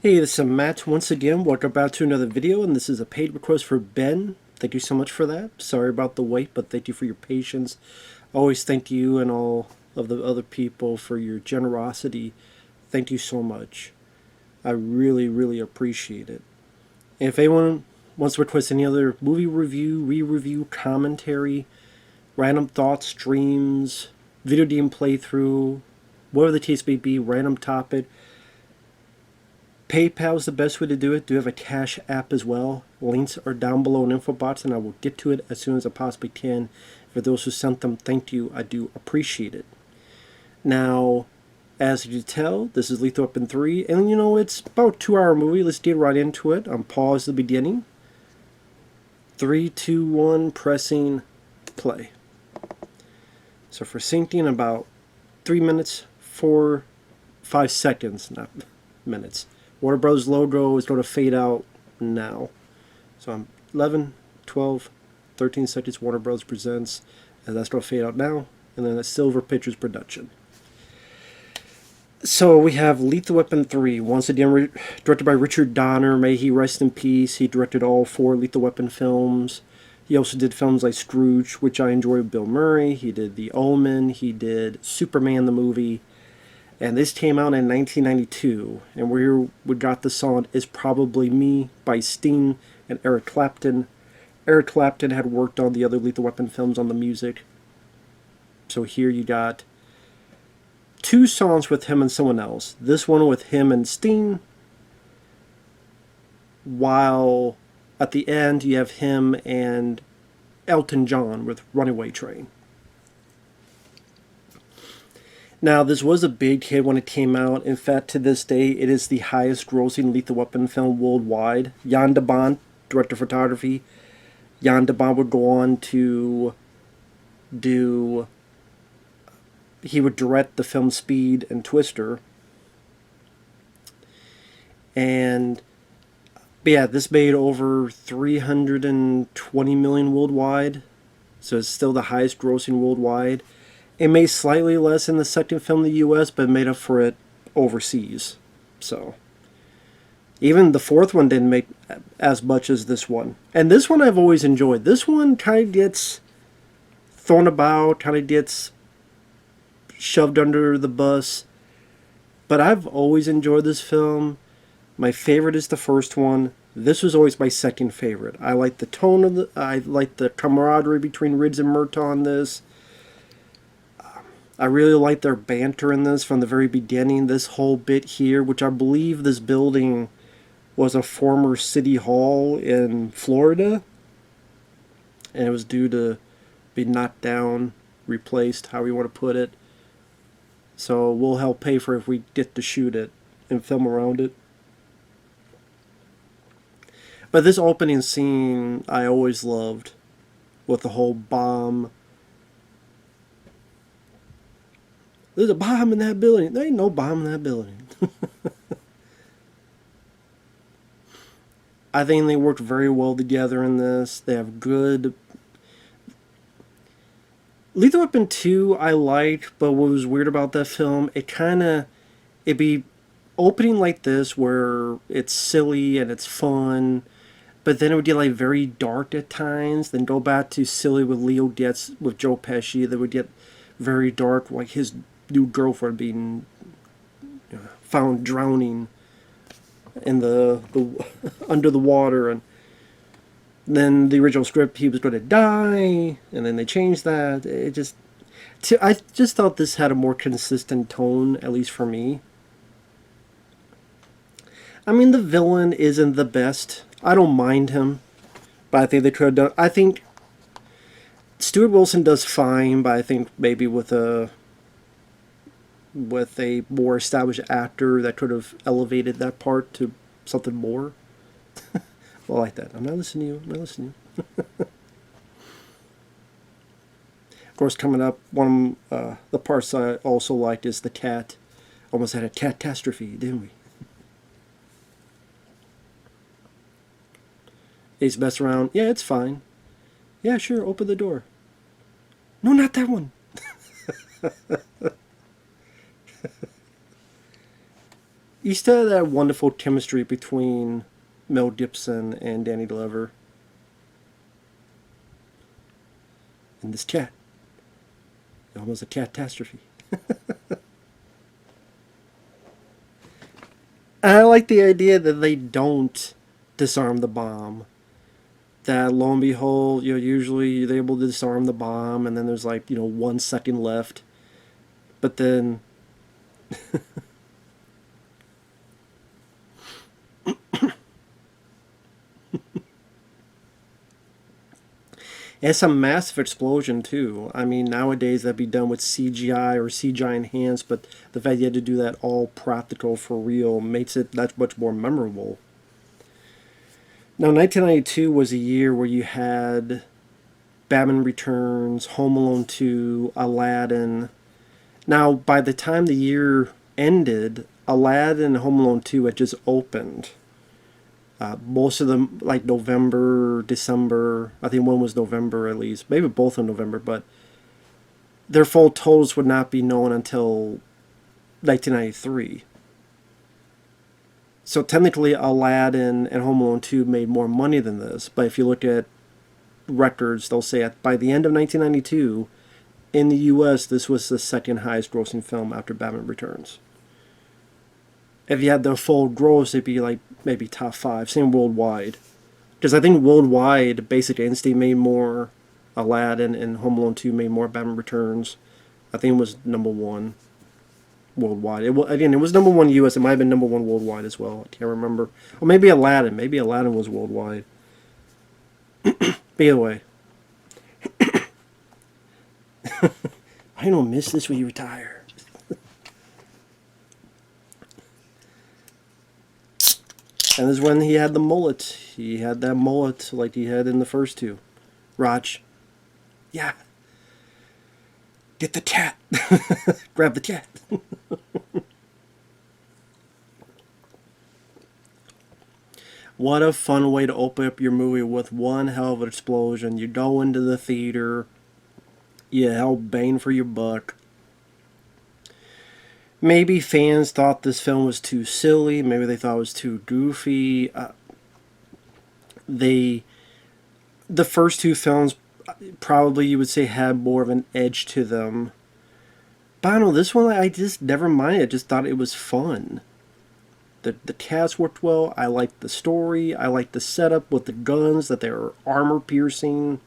Hey, this is Matt once again. Welcome back to another video, and this is a paid request for Ben. Thank you so much for that. Sorry about the wait, but thank you for your patience. Always thank you and all of the other people for your generosity. Thank you so much. I really, really appreciate it. And if anyone wants to request any other movie review, re-review, commentary, random thoughts, streams, video game playthrough, whatever the case may be, random topic, PayPal is the best way to do it. Do have a Cash App as well. Links are down below in info box, and I will get to it as soon as I possibly can. For those who sent them, thank you. I do appreciate it. Now, as you can tell, this is Lethal Weapon 3, and it's about a 2-hour movie. Let's get right into it. I'm pause at the beginning. 3, 2, 1, pressing play. So for syncing, about 3 minutes, 4, 5 seconds, not minutes. Warner Bros. Logo is going to fade out now. So I'm 11, 12, 13 seconds. Warner Bros. Presents, and that's going to fade out now. And then a Silver Pictures production. So we have Lethal Weapon 3, once again directed by Richard Donner. May he rest in peace. He directed all 4 Lethal Weapon films. He also did films like Scrooge, which I enjoy with Bill Murray. He did The Omen. He did Superman the movie. And this came out in 1992, and where we got the song Is Probably Me by Sting and Eric Clapton. Eric Clapton had worked on the other Lethal Weapon films on the music. So here you got 2 songs with him and someone else. This one with him and Sting, while at the end you have him and Elton John with Runaway Train. Now, this was a big hit when it came out. In fact, to this day, it is the highest grossing Lethal Weapon film worldwide. Jan de Bont, director of photography. Jan de Bont would go on to he would direct the film Speed and Twister. And, but yeah, this made over 320 million worldwide. So it's still the highest grossing worldwide. It made slightly less in the second film in the US, but made up for it overseas. So, even the 4th one didn't make as much as this one. And this one I've always enjoyed. This one kind of gets thrown about, kind of gets shoved under the bus. But I've always enjoyed this film. My favorite is the first one. This was always my second favorite. I like the tone of I like the camaraderie between Riggs and Murtaugh on this. I really like their banter in this from the very beginning. This whole bit here, which I believe this building was a former city hall in Florida. And it was due to be knocked down, replaced, however you want to put it. So we'll help pay for it if we get to shoot it and film around it. But this opening scene I always loved, with the whole bomb. There's a bomb in that building. There ain't no bomb in that building. I think they worked very well together in this. They have good... Lethal Weapon 2 I liked, but what was weird about that film, it'd be opening like this where it's silly and it's fun, but then it would get like very dark at times, then go back to silly with Leo gets with Joe Pesci, that would get very dark, like his new girlfriend being found drowning in the under the water, and then the original script he was going to die, and then they changed that. I just thought this had a more consistent tone, at least for me. I mean, the villain isn't the best. I don't mind him, but I think they could have done. I think Stuart Wilson does fine, but I think maybe with a more established actor that could have elevated that part to something more. Well, like that. I'm not listening to you. I'm not listening to you. Of course, coming up, one of the parts I also liked is the cat. Almost had a catastrophe, didn't we? He's messing around. Yeah, it's fine. Yeah, sure, open the door. No, not that one. You still have that wonderful chemistry between Mel Gibson and Danny Glover. In this cat. Almost a catastrophe. I like the idea that they don't disarm the bomb. That lo and behold, usually they're able to disarm the bomb, and then there's like 1 second left. But then, it's a massive explosion too. I mean, nowadays that'd be done with CGI or CGI enhanced, but the fact you had to do that all practical for real makes it that much more memorable. Now, 1992 was a year where you had Batman Returns, Home Alone 2, Aladdin. Now, by the time the year ended, Aladdin and Home Alone 2 had just opened. Most of them, like November, December, I think one was November at least, maybe both in November, but their full totals would not be known until 1993. So technically, Aladdin and Home Alone 2 made more money than this, but if you look at records, they'll say by the end of 1992, in the US, this was the second highest grossing film after Batman Returns. If you had the full gross, it'd be like maybe top 5. Same worldwide. Because I think worldwide, Basic Instinct made more, Aladdin and Home Alone 2 made more Batman Returns. I think it was number 1 worldwide. It was number 1 US. It might have been number 1 worldwide as well. I can't remember. Or maybe Aladdin. Maybe Aladdin was worldwide. But either way. I don't miss this when you retire. And this is when he had the mullet. He had that mullet like he had in the first two. Raj. Yeah. Get the cat. Grab the cat. What a fun way to open up your movie with one hell of an explosion. You go into the theater. You help bang for your buck. Maybe fans thought this film was too silly. Maybe they thought it was too goofy. The first two films probably you would say had more of an edge to them. But I don't know, this one I just never minded. I just thought it was fun. The cast worked well. I liked the story. I liked the setup with the guns, that they were armor piercing.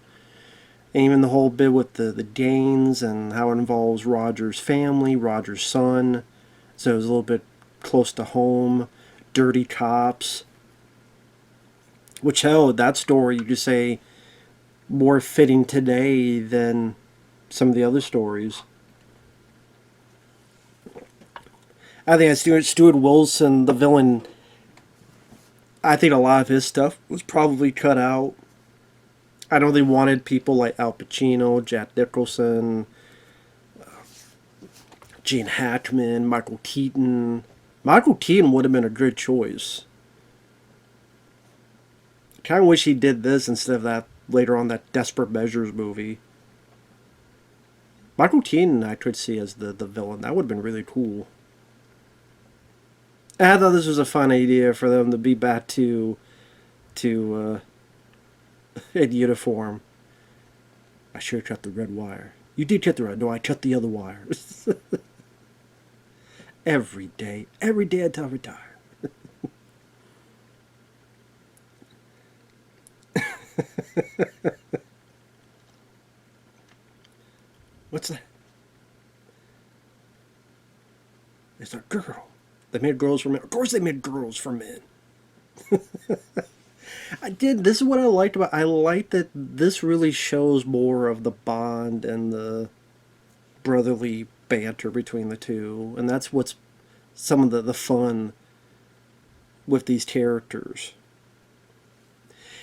And even the whole bit with the Danes and how it involves Roger's family, Roger's son. So it was a little bit close to home. Dirty cops. Which, hell, that story, you could say, more fitting today than some of the other stories. I think Stuart Wilson, the villain, I think a lot of his stuff was probably cut out. I know they wanted people like Al Pacino, Jack Nicholson, Gene Hackman, Michael Keaton. Michael Keaton would have been a good choice. Kind of wish he did this instead of that later on that Desperate Measures movie. Michael Keaton I could see as the villain. That would have been really cool. And I thought this was a fun idea for them to be back to in uniform. I should have cut the red wire. You did cut the red. No, I cut the other wire. Every day until I retire. What's that? It's a girl. They made girls for men. Of course they made girls for men. This is what I liked about. I like that this really shows more of the bond and the brotherly banter between the two, and that's what's some of the fun with these characters.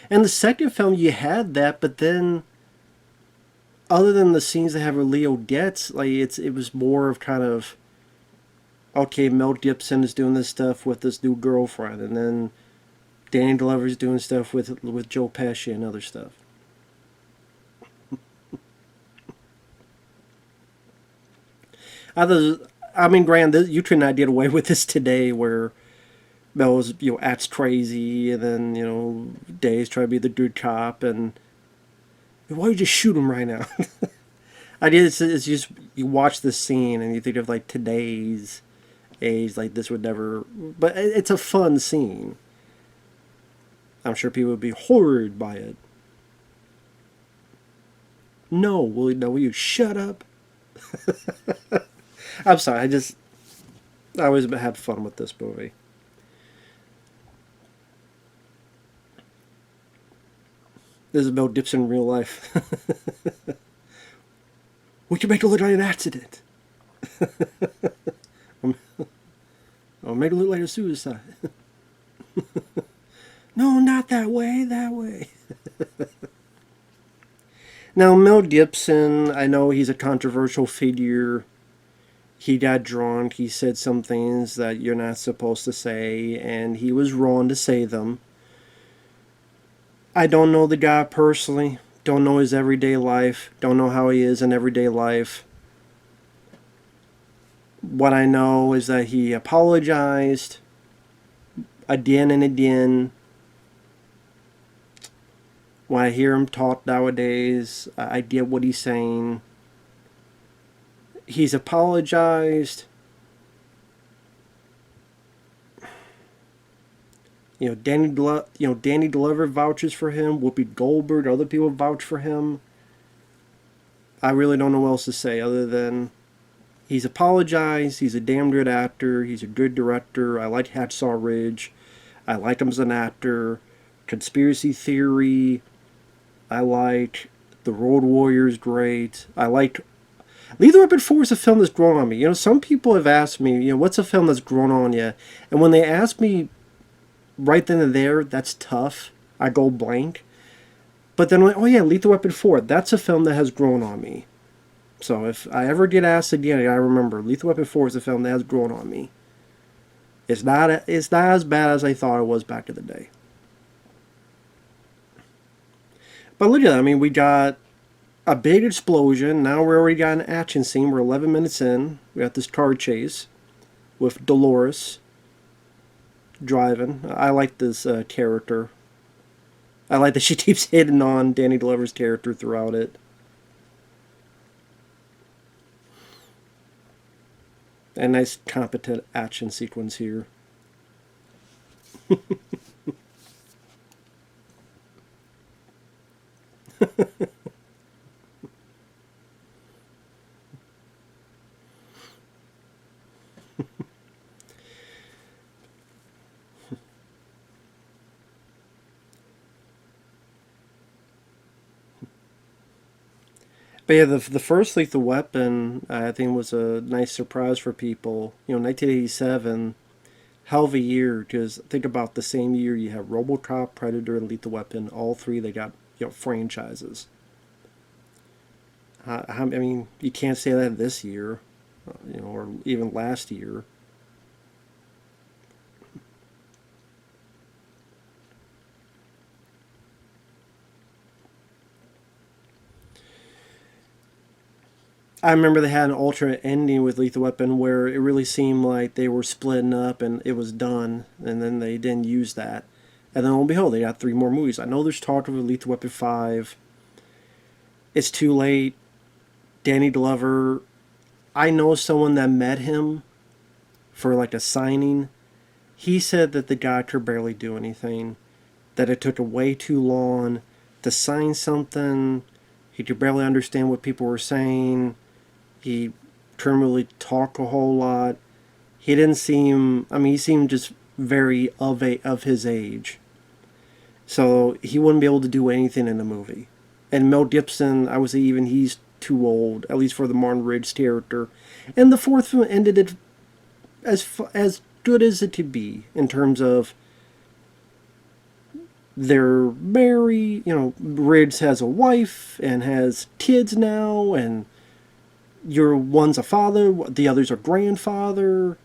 And the second film, you had that, but then, other than the scenes that have where Leo gets, like it was more of kind of, okay, Mel Gibson is doing this stuff with this new girlfriend, and then Danny Glover's doing stuff with Joe Pesci and other stuff. I mean, Grant, you could not get away with this today, where Mel was, acts crazy, and then, Dave's trying to be the good cop, and why don't you just shoot him right now? I guess it's just, you watch this scene and you think of like today's age, like this would never, but it's a fun scene. I'm sure people would be horrored by it. No, will you shut up? I'm sorry, I always had fun with this movie. This is Mel Gibson in real life. We can make it look like an accident. Or make it look like a suicide. No, not that way, that way. Now, Mel Gibson, I know he's a controversial figure. He got drunk, he said some things that you're not supposed to say, and he was wrong to say them. I don't know the guy personally, don't know his everyday life, don't know how he is in everyday life. What I know is that he apologized again and again. When I hear him talk nowadays, I get what he's saying. He's apologized. Danny Glover vouches for him. Whoopi Goldberg, other people vouch for him. I really don't know what else to say other than he's apologized. He's a damn good actor. He's a good director. I like Hacksaw Ridge. I like him as an actor. Conspiracy Theory. I like The Road Warrior's great. I like Lethal Weapon 4 is a film that's grown on me. Some people have asked me, what's a film that's grown on you? And when they ask me right then and there, that's tough. I go blank. But then I'm like, oh yeah, Lethal Weapon 4, that's a film that has grown on me. So if I ever get asked again, I remember Lethal Weapon 4 is a film that has grown on me. It's not as bad as I thought it was back in the day. But look at that. I mean, we got a big explosion. Now we already got an action scene. We're 11 minutes in. We got this car chase with Dolores driving. I like this character. I like that she keeps hitting on Danny Glover's character throughout it. A nice competent action sequence here. But yeah, the first Lethal Weapon, I think, was a nice surprise for people. 1987, hell of a year, because think about the same year you have RoboCop, Predator, and Lethal Weapon. All three, they got franchises. I mean, you can't say that this year, or even last year. I remember they had an alternate ending with Lethal Weapon where it really seemed like they were splitting up and it was done, and then they didn't use that. And then, lo and behold, they got 3 more movies. I know there's talk of a Lethal Weapon 5. It's too late. Danny Glover, I know someone that met him for like a signing. He said that the guy could barely do anything, that it took way too long to sign something. He could barely understand what people were saying. He couldn't really talk a whole lot. He didn't seem, he seemed just very of his age. So he wouldn't be able to do anything in the movie. And Mel Gibson, I would say even he's too old, at least for the Martin Riggs character. And the fourth film ended it as good as it could be in terms of they're married, Riggs has a wife and has kids now, and one's a father, the other's a grandfather.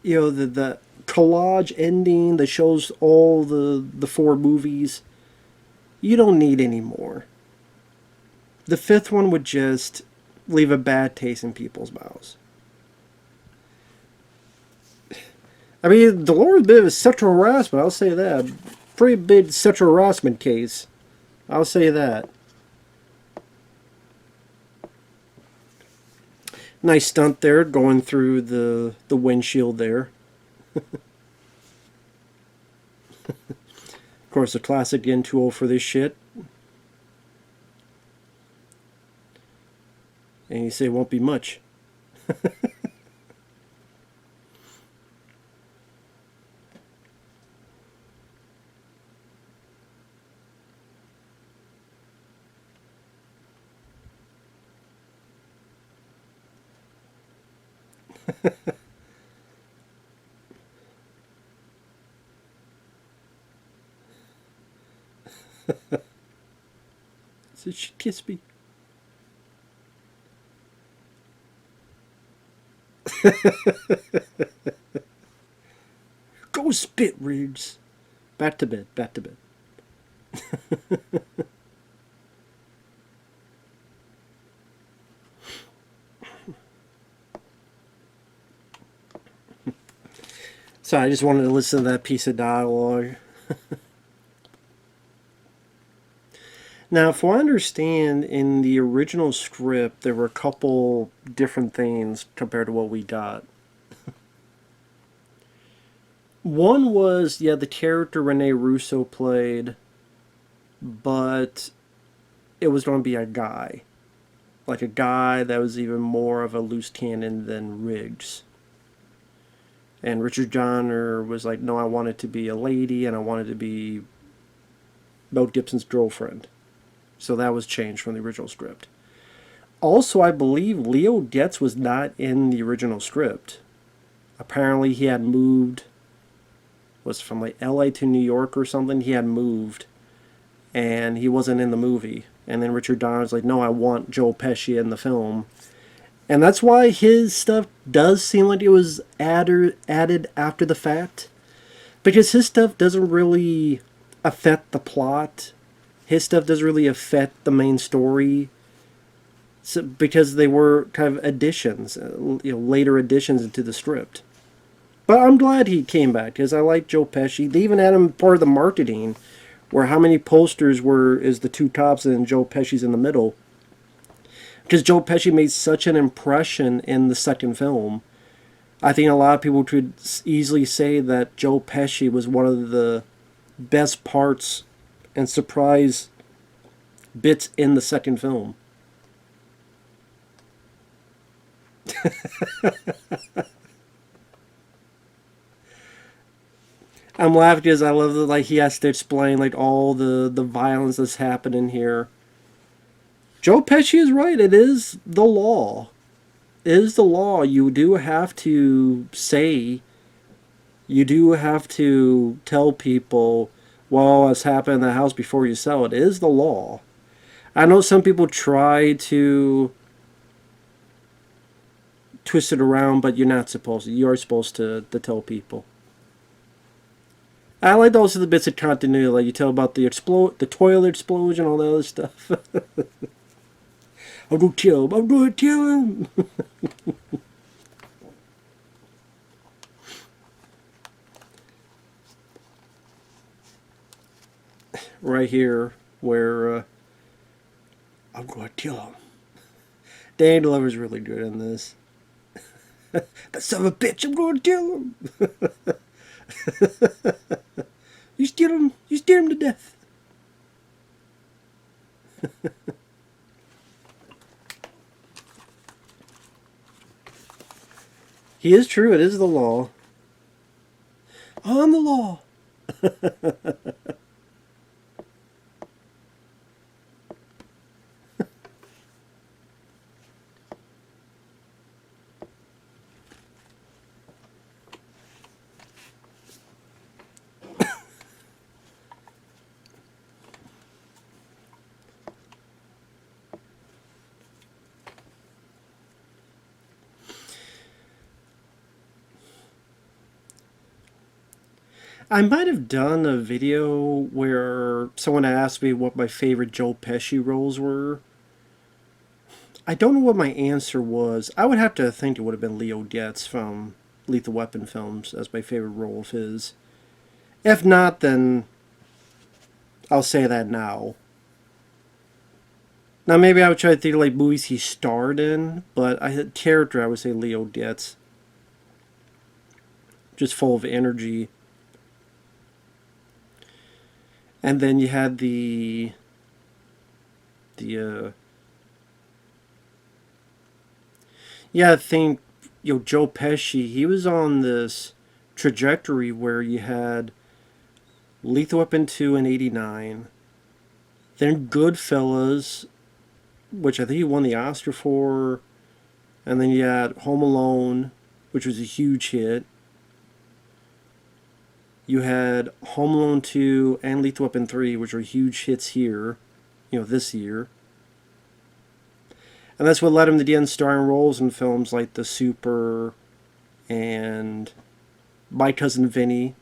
The collage ending that shows all the 4 movies. You don't need any more. The 5th one would just leave a bad taste in people's mouths. I mean, Dolores' a bit of a sexual harassment, I'll say that. Pretty big sexual harassment case. I'll say that. Nice stunt there, going through the windshield there. Of course, the classic N2O for this shit. And you say it won't be much. So she kissed me. Go spit, Riggs. Back to bed, back to bed. So I just wanted to listen to that piece of dialogue. Now, if I understand, in the original script, there were a couple different things compared to what we got. One was, yeah, the character Rene Russo played, but it was going to be a guy. Like a guy that was even more of a loose cannon than Riggs. And Richard Donner was like, no, I want it to be a lady, and I want it to be Mel Gibson's girlfriend. So that was changed from the original script. Also, I believe Leo Getz was not in the original script. Apparently he had moved, was from like LA to New York or something. He had moved, and he wasn't in the movie. And then Richard Donner's like, no, I want Joe Pesci in the film. And that's why his stuff does seem like it was added after the fact. Because his stuff doesn't really affect the plot. His stuff doesn't really affect the main story. So, because they were kind of additions, later additions into the script. But I'm glad he came back, because I like Joe Pesci. They even had him part of the marketing, where how many posters is the two tops and Joe Pesci's in the middle. Because Joe Pesci made such an impression in the second film. I think a lot of people could easily say that Joe Pesci was one of the best parts and surprise bits in the second film. I'm laughing because I love that, like, he has to explain like all the violence that's happening here. Joe Pesci is right. It is the law. It is the law. You do have to say, you do have to tell people, well, what's happened in the house before you sell it. It is the law. I know some people try to twist it around, but you're not supposed to. You are supposed to tell people. I like also the bits of continuity, like you tell about the toilet explosion, all the other stuff. I'm gonna kill him. I'm gonna kill him. Right here, where I'm gonna kill him. Danny Glover's really good in this. That son of a bitch! I'm gonna kill him. You steer him to death. He is true. It is the law. On the law. I might have done a video where someone asked me what my favorite Joe Pesci roles were. I don't know what my answer was. I would have to think it would have been Leo Getz from Lethal Weapon films as my favorite role of his. If not, then I'll say that now. Now maybe I would try to think of like movies he starred in, but character I would say Leo Getz. Just full of energy. And then you had I think Joe Pesci, he was on this trajectory where you had Lethal Weapon 2 in '89, then Goodfellas, which I think he won the Oscar for, and then you had Home Alone, which was a huge hit. You had Home Alone 2 and Lethal Weapon 3, which are huge hits here, this year. And that's what led him to get starring roles in films like The Super and My Cousin Vinny,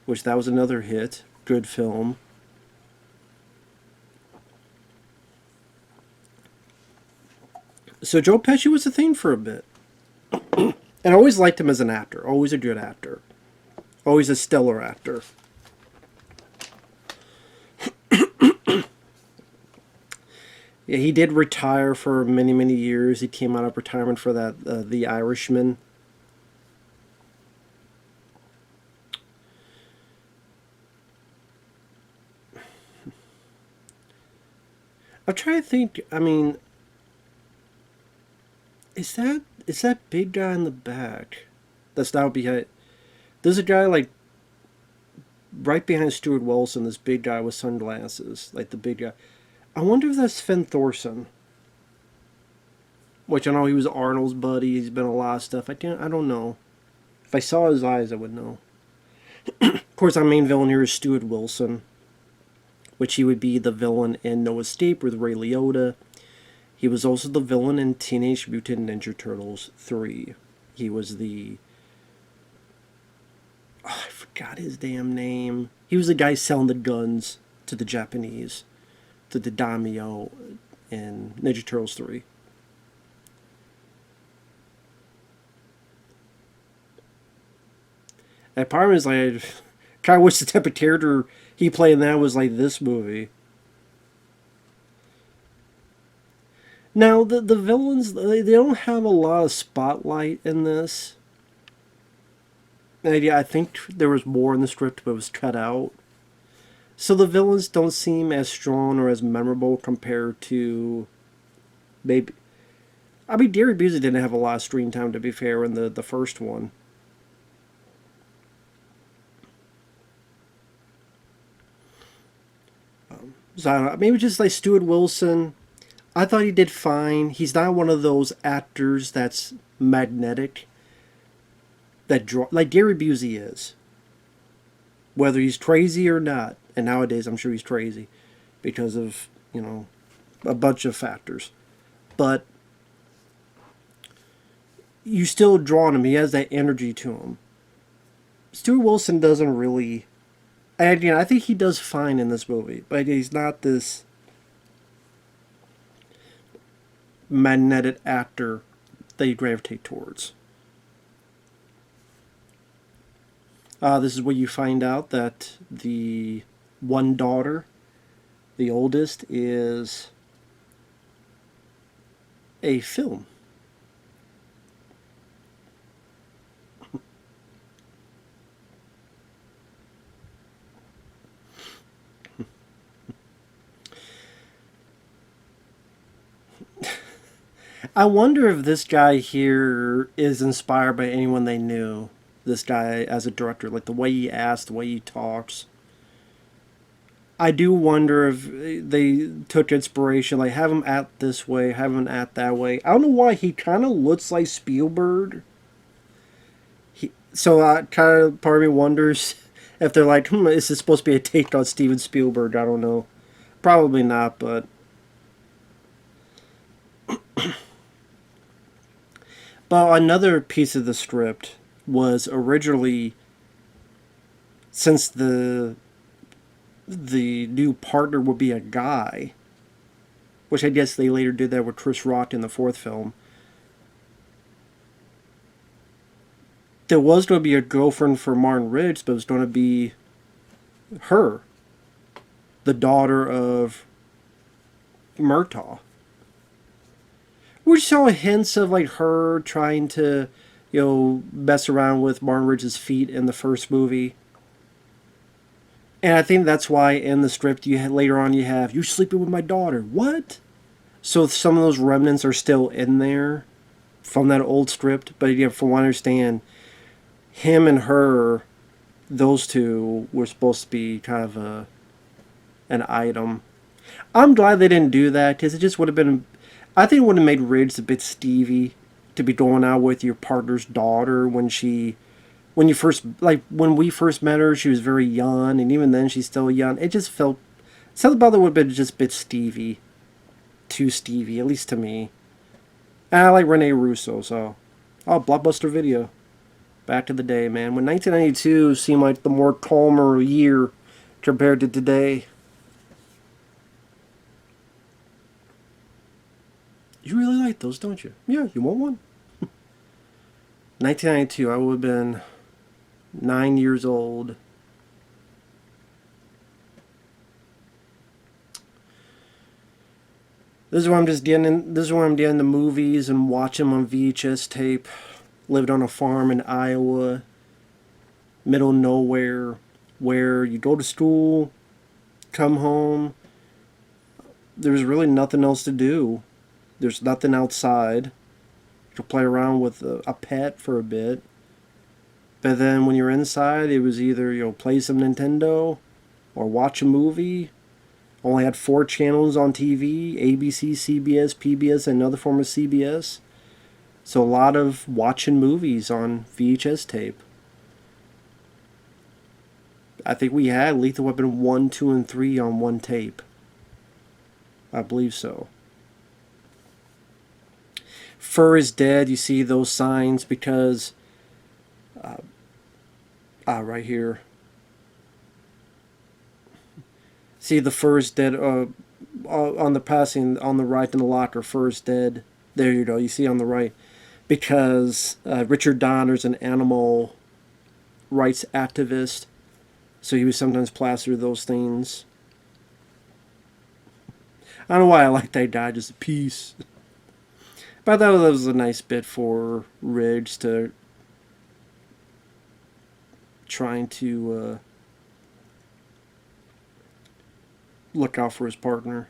which that was another hit. Good film. So Joe Pesci was a thing for a bit. And I always liked him as an actor. Always a good actor. Always a stellar actor. Yeah, he did retire for many, many years. He came out of retirement for that, The Irishman. I'm trying to think. I mean, is that big guy in the back? That's now behind. There's a guy like right behind Stuart Wilson. This big guy with sunglasses, like the big guy. I wonder if that's Sven Thorson. Which I know he was Arnold's buddy. He's been in a lot of stuff. I don't know. If I saw his eyes, I would know. Of course, our main villain here is Stuart Wilson, which he would be the villain in No Escape with Ray Liotta. He was also the villain in Teenage Mutant Ninja Turtles 3. He was the... Oh, I forgot his damn name. He was the guy selling the guns to the Japanese, to the daimyo in Ninja Turtles 3. And part of me is like, I kind of wish the type of character he played in that was like this movie. Now, the villains, they don't have a lot of spotlight in this. And I think there was more in the script, but it was cut out. So the villains don't seem as strong or as memorable compared to maybe... I mean, Gary Busey didn't have a lot of screen time, to be fair, in the first one. So I don't know, maybe just like Stuart Wilson. I thought he did fine. He's not one of those actors that's magnetic, that draw like Gary Busey is. Whether he's crazy or not, and nowadays I'm sure he's crazy because of, a bunch of factors. But you still draw on him. He has that energy to him. Stuart Wilson doesn't really... And I think he does fine in this movie, but he's not this magnetic actor that you gravitate towards. This is where you find out that the one daughter, the oldest, is a film. I wonder if this guy here is inspired by anyone they knew. This guy as a director, like the way he acts, the way he talks. I do wonder if they took inspiration, like have him act this way, have him act that way. I don't know why he kind of looks like Spielberg. So kind of part of me wonders if they're like, is this supposed to be a take on Steven Spielberg? I don't know. Probably not, but... But another piece of the script was originally, since the new partner would be a guy, which I guess they later did that with Chris Rock in the fourth film, there was going to be a girlfriend for Martin Riggs, but it was going to be her, the daughter of Murtaugh. We saw hints of like her trying to, mess around with Martin Riggs' feet in the first movie. And I think that's why in the script later on you have you sleeping with my daughter. What? So some of those remnants are still in there from that old script. But yeah, from what I understand, him and her, those two were supposed to be kind of an item. I'm glad they didn't do that because it just would have been. I think it would have made Riggs a bit Stevie to be going out with your partner's daughter when you first, like when we first met her, she was very young, and even then she's still young. It just felt something about it would have been just a bit Stevie, too Stevie, at least to me. And I like Rene Russo, so Blockbuster Video, back to the day, man. When 1992 seemed like the more calmer year compared to today. You really like those, don't you? Yeah, you want one? 1992, I would have been 9 years old. This is where I'm just getting. This is where I'm getting the movies and watching them on VHS tape. Lived on a farm in Iowa, middle of nowhere, where you go to school, come home. There's really nothing else to do. There's nothing outside. You could play around with a pet for a bit. But then when you're inside, it was either play some Nintendo or watch a movie. Only had 4 channels on TV: ABC, CBS, PBS, and another form of CBS. So a lot of watching movies on VHS tape. I think we had Lethal Weapon 1, 2, and 3 on one tape. I believe so. Fur is dead. You see those signs because right here. See, the fur is dead on the passing on the right in the locker. Fur is dead. There you go. You see on the right. Because Richard Donner's an animal rights activist. So he was sometimes plastered those things. I don't know why I like that guy, just a piece. But I thought that was a nice bit for Riggs to trying to look out for his partner.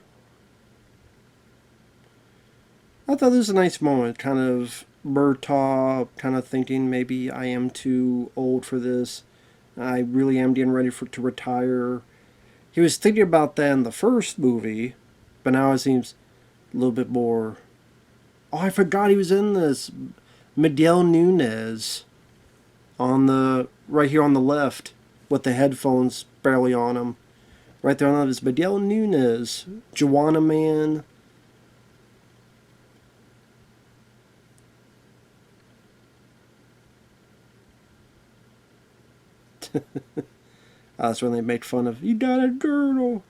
I thought this was a nice moment, kind of Murtaugh, kind of thinking maybe I am too old for this. I really am getting ready to retire. He was thinking about that in the first movie, but now it seems a little bit more. Oh, I forgot he was in this. Miguel Nunez on the right here on the left with the headphones barely on him. Right there on the left is Miguel Nunez, Joanna Man. That's when they make fun of you got a girdle.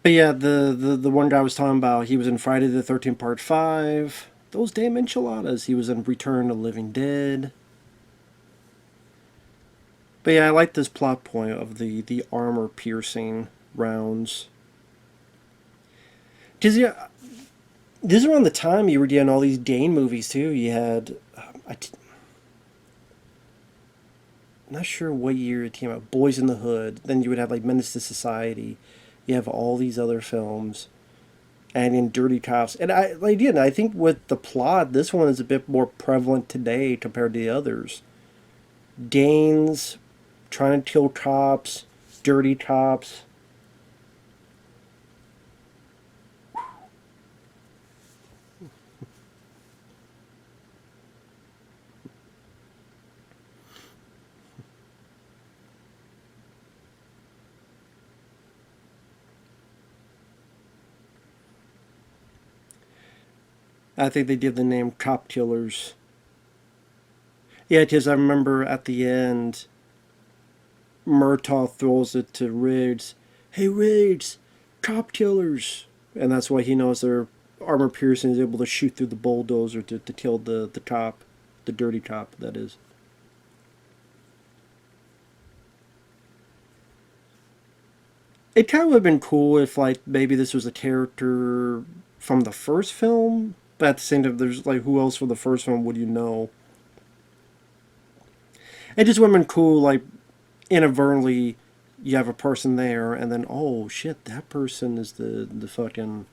But yeah, the one guy I was talking about, he was in Friday the 13th Part 5. Those damn enchiladas. He was in Return of the Living Dead. But yeah, I like this plot point of the armor piercing rounds. Because yeah, this is around the time you were getting all these Dane movies too. You had, I'm not sure what year it came out. Boys in the Hood. Then you would have like Menace to Society. You have all these other films, and in Dirty Cops. And I think with the plot, this one is a bit more prevalent today compared to the others. Danes trying to kill cops, dirty cops. I think they did the name Cop Killers. Yeah, because I remember at the end, Murtaugh throws it to Riggs. Hey, Riggs, cop killers. And that's why he knows they're armor piercing. He's able to shoot through the bulldozer to kill the cop. The dirty cop, that is. It kind of would have been cool if, like, maybe this was a character from the first film. But at the same time, there's, like, who else from the first film would you know? It just would have been cool, like, inadvertently you have a person there, and then oh shit, that person is the fucking.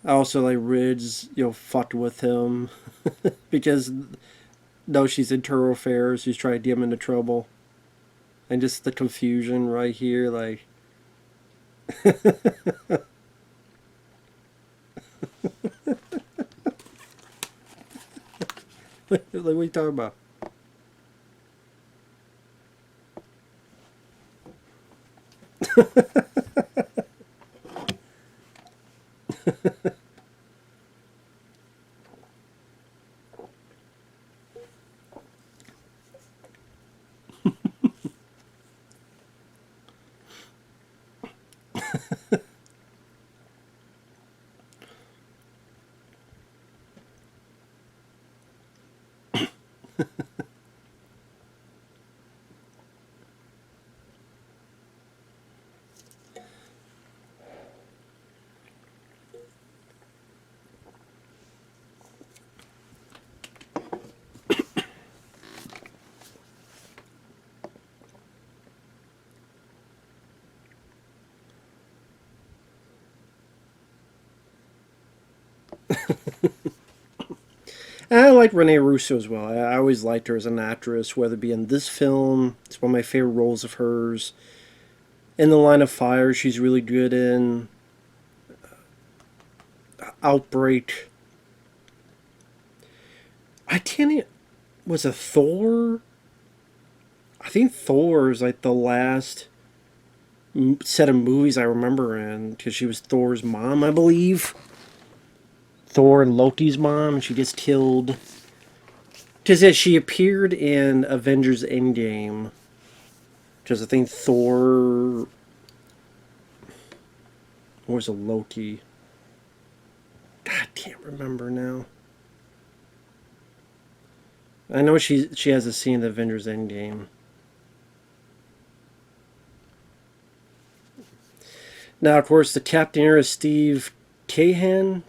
Also, like Ridge, fucked with him because no, she's internal affairs. She's trying to get him into trouble, and just the confusion right here, like. Like, what are you talking about? And I like Rene Russo as well. I always liked her as an actress, whether it be in this film. It's one of my favorite roles of hers. In the Line of Fire, she's really good in. Outbreak. I can't. Was it Thor? I think Thor is like the last set of movies I remember in because she was Thor's mom, I believe. Thor and Loki's mom, and she gets killed. Because she appeared in Avengers Endgame. Because I think Thor was a Loki. God, I can't remember now. I know she has a scene in the Avengers Endgame. Now, of course, the captain here is Steve Kahan.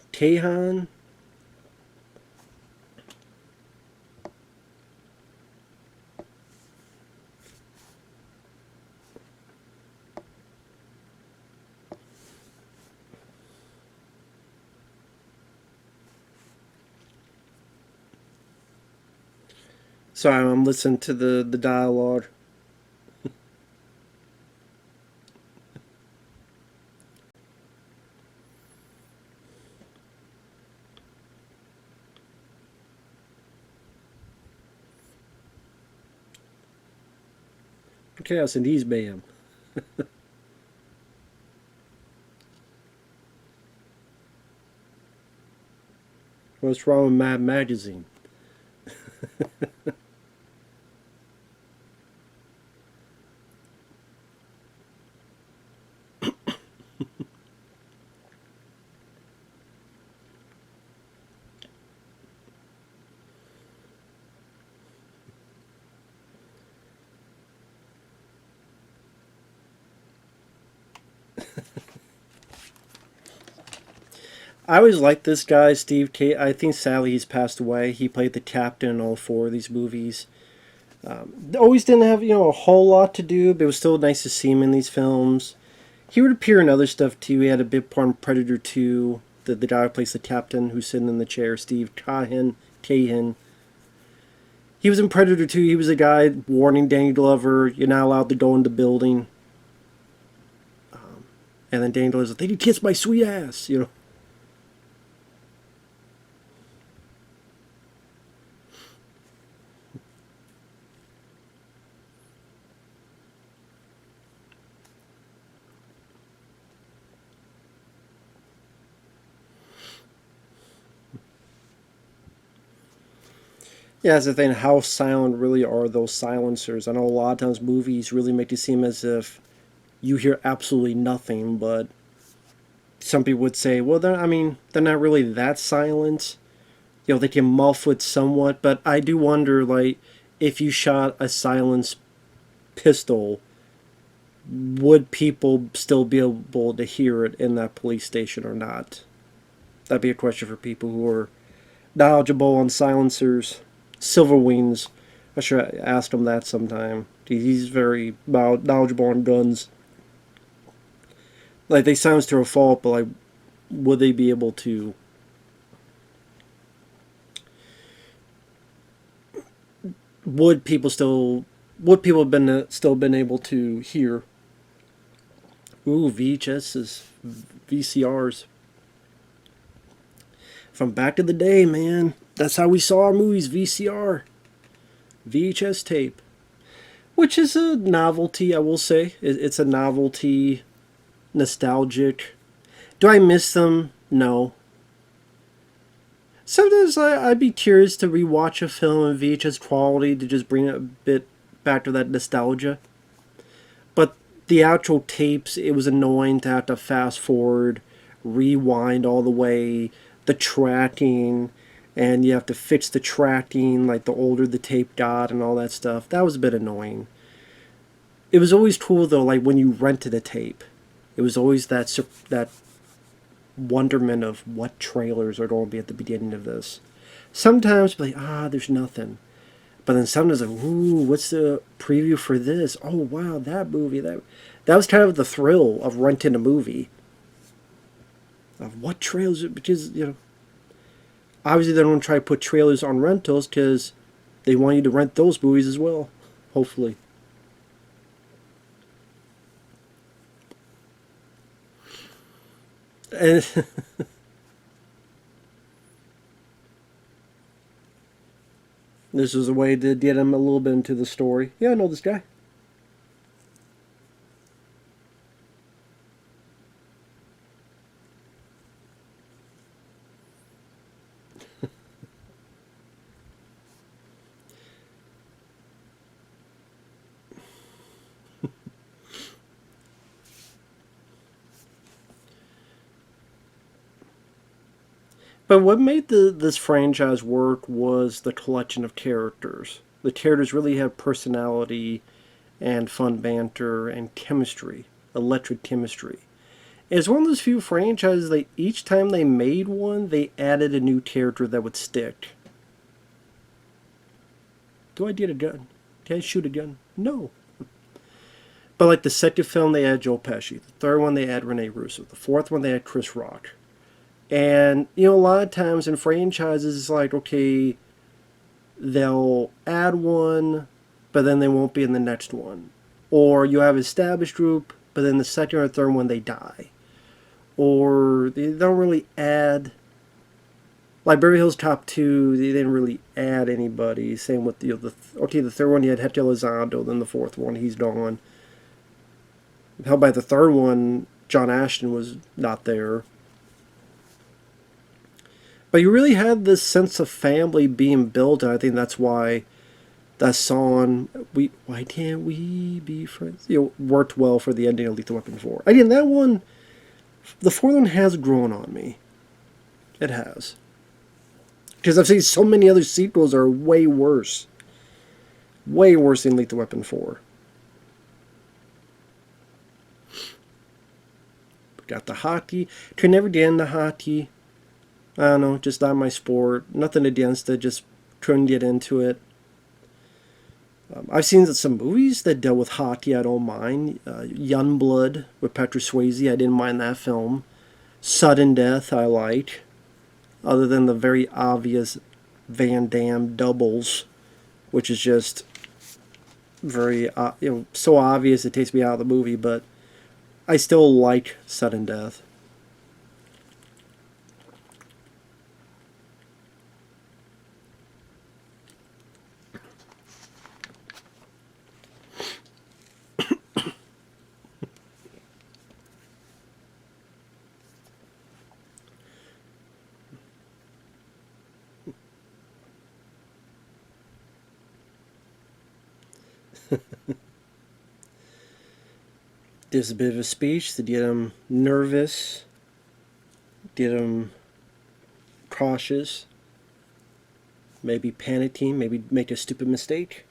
Sorry, I'm listening to the dialogue. Chaos and he's Boam. What's wrong with Mad Magazine? I always liked this guy, Steve K. I think sadly he's passed away. He played the captain in all four of these movies. Always didn't have a whole lot to do, but it was still nice to see him in these films. He would appear in other stuff too. He had a big part in Predator 2. The guy who plays the captain who's sitting in the chair, Steve Cahan. He was in Predator 2. He was a guy warning Danny Glover, you're not allowed to go in the building. And then Danny Glover's like, they did kiss my sweet ass. Yeah, that's the thing. How silent really are those silencers? I know a lot of times movies really make it seem as if you hear absolutely nothing, but some people would say, well, I mean, they're not really that silent. You know, they can muffle it somewhat, but I do wonder, like, if you shot a silenced pistol, would people still be able to hear it in that police station or not? That'd be a question for people who are knowledgeable on silencers. Silver Wings, I should ask him that sometime. He's very knowledgeable on guns. Like, they silence to a fault, but like, would they be able to? Would people still? Would people have been still been able to hear? Ooh, VHSs, VCRs from back in the day, man. That's how we saw our movies. VCR, VHS tape, which is a novelty. I will say it's a novelty, nostalgic. Do I miss them? No. Sometimes I'd be curious to rewatch a film in VHS quality to just bring it a bit back to that nostalgia. But the actual tapes, it was annoying to have to fast forward, rewind all the way, the tracking, and you have to fix the tracking like the older the tape got and all that stuff. That was a bit annoying. It was always cool though, like when you rented a tape. It was always that wonderment of what trailers are going to be at the beginning of this. Sometimes like, there's nothing. But then sometimes like, ooh, what's the preview for this? Oh wow, that movie. That was kind of the thrill of renting a movie. Of what trailers, because obviously they don't try to put trailers on rentals because they want you to rent those movies as well. Hopefully. And this was a way to get him a little bit into the story. Yeah, I know this guy. But what made this franchise work was the collection of characters. The characters really have personality and fun banter and chemistry, electric chemistry. It's one of those few franchises that each time they made one, they added a new character that would stick. Do I get a gun? Can I shoot a gun? No. But like the second film, they had Joe Pesci. The third one, they had Rene Russo. The fourth one, they had Chris Rock. And, a lot of times in franchises, it's like, okay, they'll add one, but then they won't be in the next one. Or you have an established group, but then the second or third one, they die. Or they don't really add. Like Beverly Hills Cop 2, they didn't really add anybody. Same with the third one, you had Hector Lozano, then the fourth one, he's gone. Hell, by the third one, John Ashton was not there. But you really had this sense of family being built, and I think that's why that song, why can't we be friends? Worked well for the ending of Lethal Weapon 4. Again, that one, the fourth one has grown on me. It has. Because I've seen so many other sequels that are way worse. Way worse than Lethal Weapon 4. Got the hockey. Could never get into hockey. I don't know, just not my sport. Nothing against it, just couldn't get into it. I've seen some movies that dealt with hockey I don't mind. Youngblood with Patrick Swayze, I didn't mind that film. Sudden Death, I like. Other than the very obvious Van Damme doubles, which is just very, so obvious it takes me out of the movie, but I still like Sudden Death. There's a bit of a speech to get him nervous, get him cautious, maybe panicking, maybe make a stupid mistake.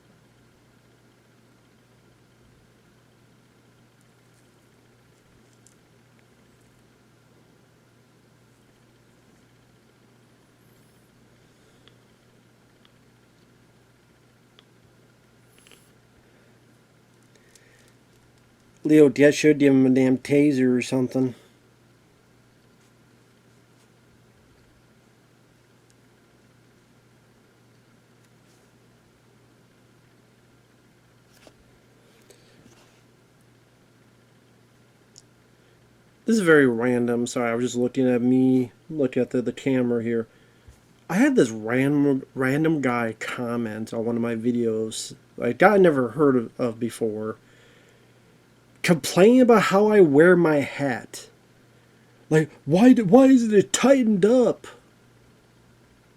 Leo Diaz should give him a damn taser or something. This is very random. Sorry, I was just looking at the camera here. I had this random guy comment on one of my videos, like a guy I never heard of before, complaining about how I wear my hat. Like, why isn't it tightened up?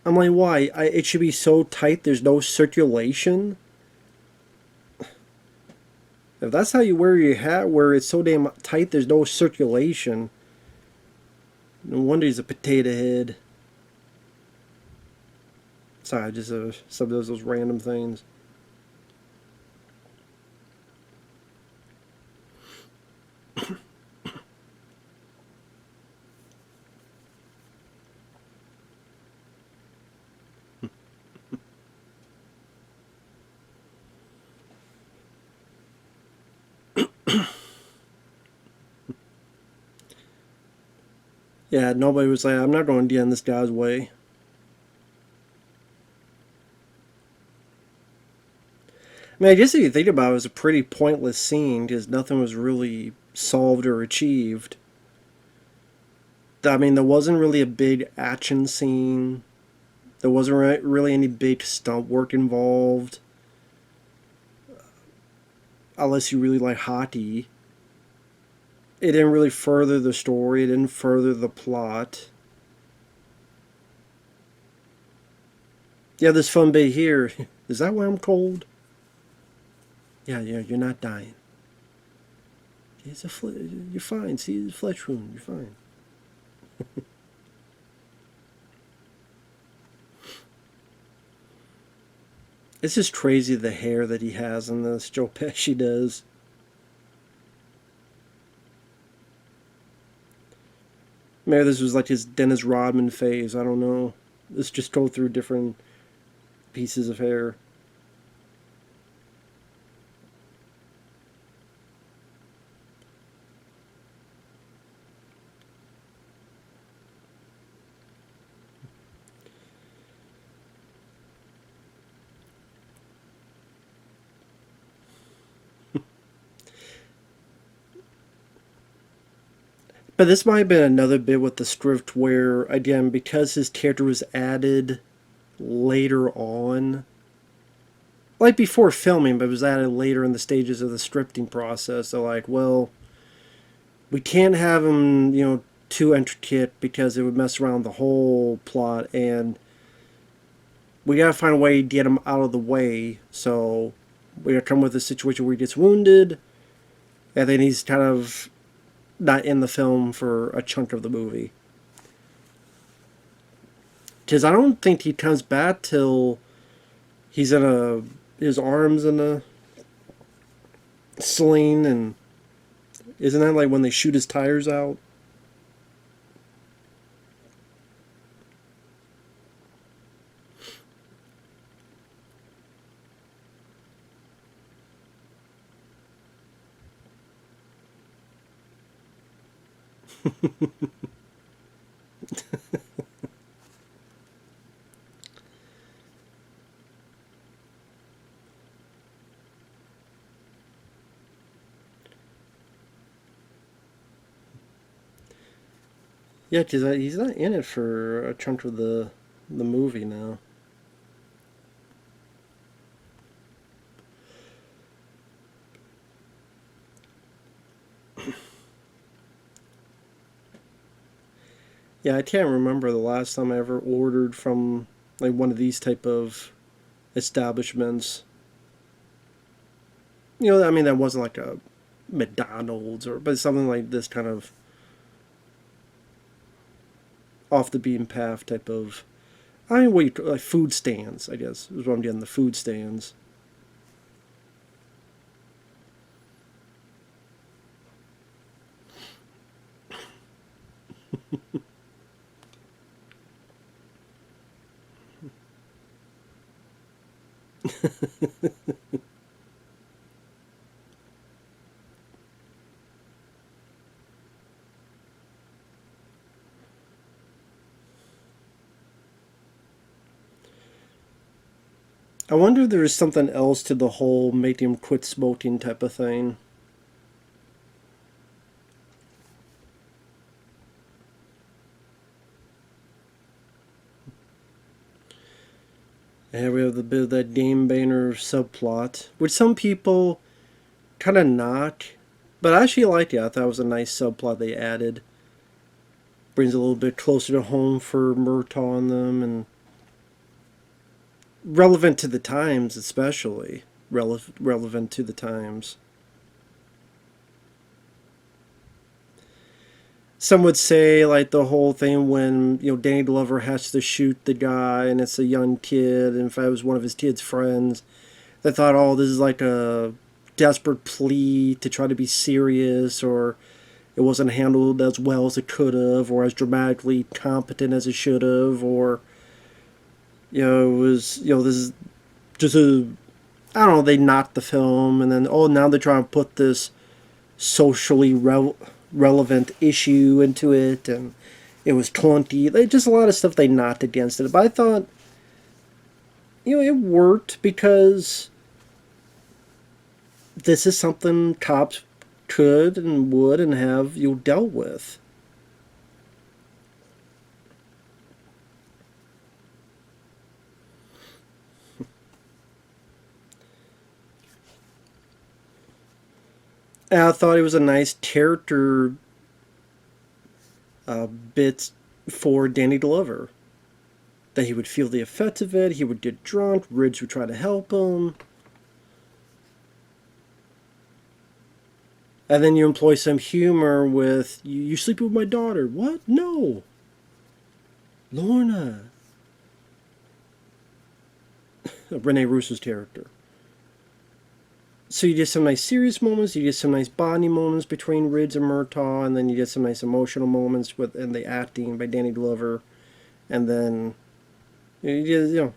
I'm like, why? It should be so tight there's no circulation? If that's how you wear your hat, where it's so damn tight there's no circulation, no wonder he's a potato head. Sorry, just some of those random things. Yeah, nobody was like, I'm not going to get in this guy's way. I mean, I guess if you think about it, it was a pretty pointless scene because nothing was really solved or achieved. I mean, there wasn't really a big action scene. There wasn't really any big stunt work involved. Unless you really like hockey. It didn't really further the story. It didn't further the plot. Yeah, this fun bit here. Is that why I'm cold? Yeah, you're not dying. It's you're fine. See, it's a flesh wound. You're fine. It's just crazy the hair that he has in this. Joe Pesci does. Maybe this was like his Dennis Rodman phase. I don't know. Let's just go through different pieces of hair. But this might have been another bit with the script where, again, because his character was added later on, like before filming, but it was added later in the stages of the scripting process. They're like, well, we can't have him, too intricate because it would mess around the whole plot, and we gotta find a way to get him out of the way. So we gotta come with a situation where he gets wounded, and then he's kind of not in the film for a chunk of the movie. Because I don't think he comes back till he's in his arms in a sling, and isn't that like when they shoot his tires out? Yeah, because he's not in it for a chunk of the movie now. Yeah, I can't remember the last time I ever ordered from like one of these type of establishments. I mean, that wasn't like a McDonald's but something like this kind of off the beaten path type of. I mean, what like food stands, I guess is what I'm getting. The food stands. I wonder if there is something else to the whole make him quit smoking type of thing. And we have the bit of that game banner subplot, which some people kind of knock, but I actually liked it. I thought it was a nice subplot they added. Brings a little bit closer to home for Murtaugh and them, and relevant to the times, especially relevant to the times. Some would say like the whole thing when Danny Glover has to shoot the guy and it's a young kid, and if I was one of his kids' friends, they thought, oh, this is like a desperate plea to try to be serious, or it wasn't handled as well as it could have, or as dramatically competent as it should have, or it was this is just a I don't know. They knocked the film, and then now they're trying to put this socially relevant issue into it, and it was clunky. Just a lot of stuff they knocked against it. But I thought, it worked because this is something cops could and would and have dealt with. And I thought it was a nice character bit for Danny Glover. That he would feel the effects of it, he would get drunk, Ridge would try to help him. And then you employ some humor with, you sleep with my daughter. What? No. Lorna. Rene Russo's character. So you get some nice serious moments, you get some nice bonding moments between Ridge and Murtaugh, and then you get some nice emotional moments in the acting by Danny Glover, and then you get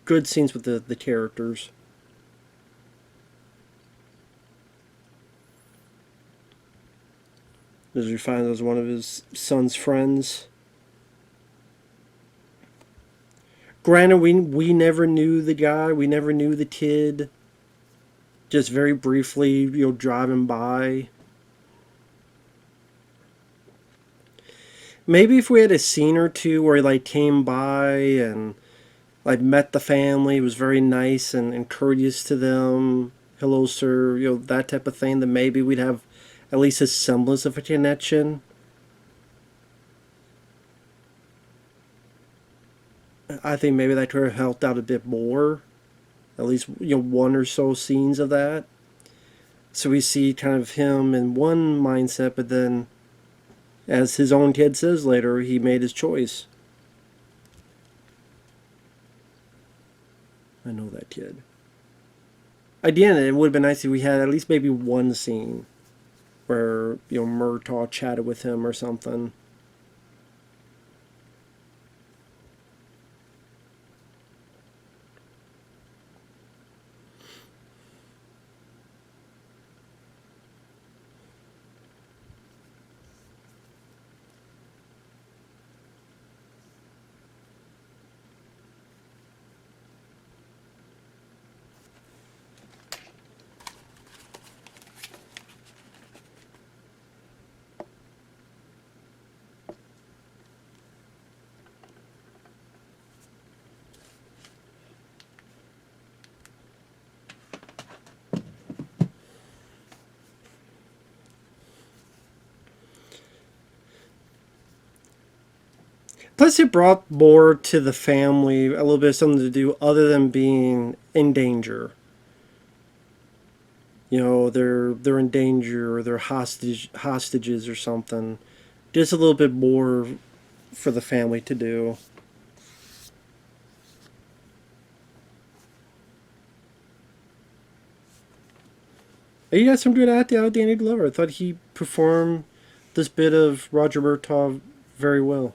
good scenes with the characters. As we find as one of his son's friends. Granted, we never knew the guy, we never knew the kid. Just very briefly, driving by. Maybe if we had a scene or two where he came by and met the family, was very nice and courteous to them. Hello, sir. That type of thing. Then maybe we'd have at least a semblance of a connection. I think maybe that could have helped out a bit more. At least one or so scenes of that. So we see kind of him in one mindset, but then, as his own kid says later, he made his choice. I know that kid. Again, it would have been nice if we had at least maybe one scene where Murtaugh chatted with him or something. Plus, it brought more to the family, a little bit of something to do other than being in danger. they're in danger or they're hostages or something. Just a little bit more for the family to do. He got some good acting out of Danny Glover. I thought he performed this bit of Roger Murtaugh very well.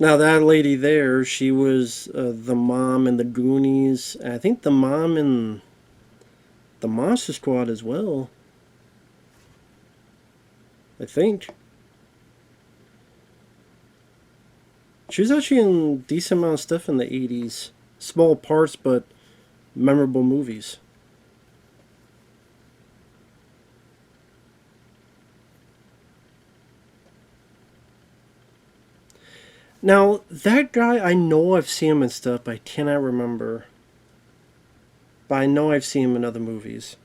Now that lady there, she was the mom in the Goonies. And I think the mom in the Monster Squad as well. I think she was actually in a decent amount of stuff in the '80s. Small parts, but memorable movies. Now that guy, I know I've seen him in stuff, but I cannot remember. But I know I've seen him in other movies.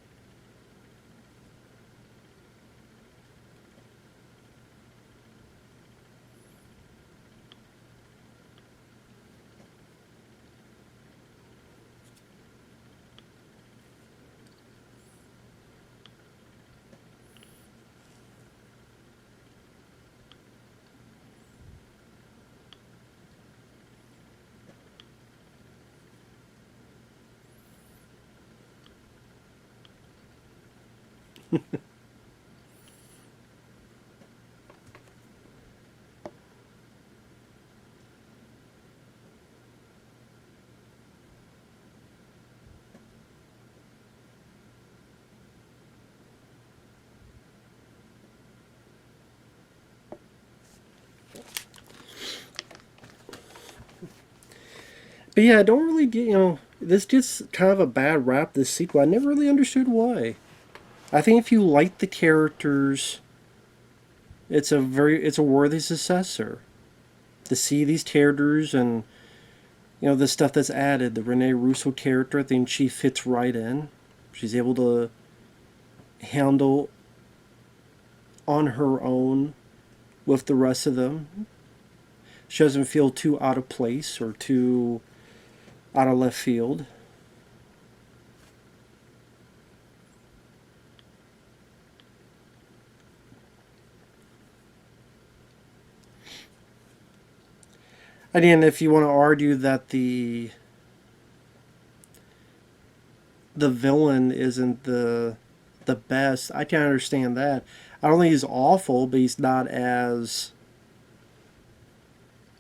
But yeah, I don't really get, this gets kind of a bad rap, this sequel. I never really understood why. I think if you like the characters, it's a worthy successor. To see these characters and, the stuff that's added, the Rene Russo character, I think she fits right in. She's able to handle on her own with the rest of them. She doesn't feel too out of place or too out of left field. Again, if you want to argue that the villain isn't the best, I can understand that. I don't think he's awful, but he's not as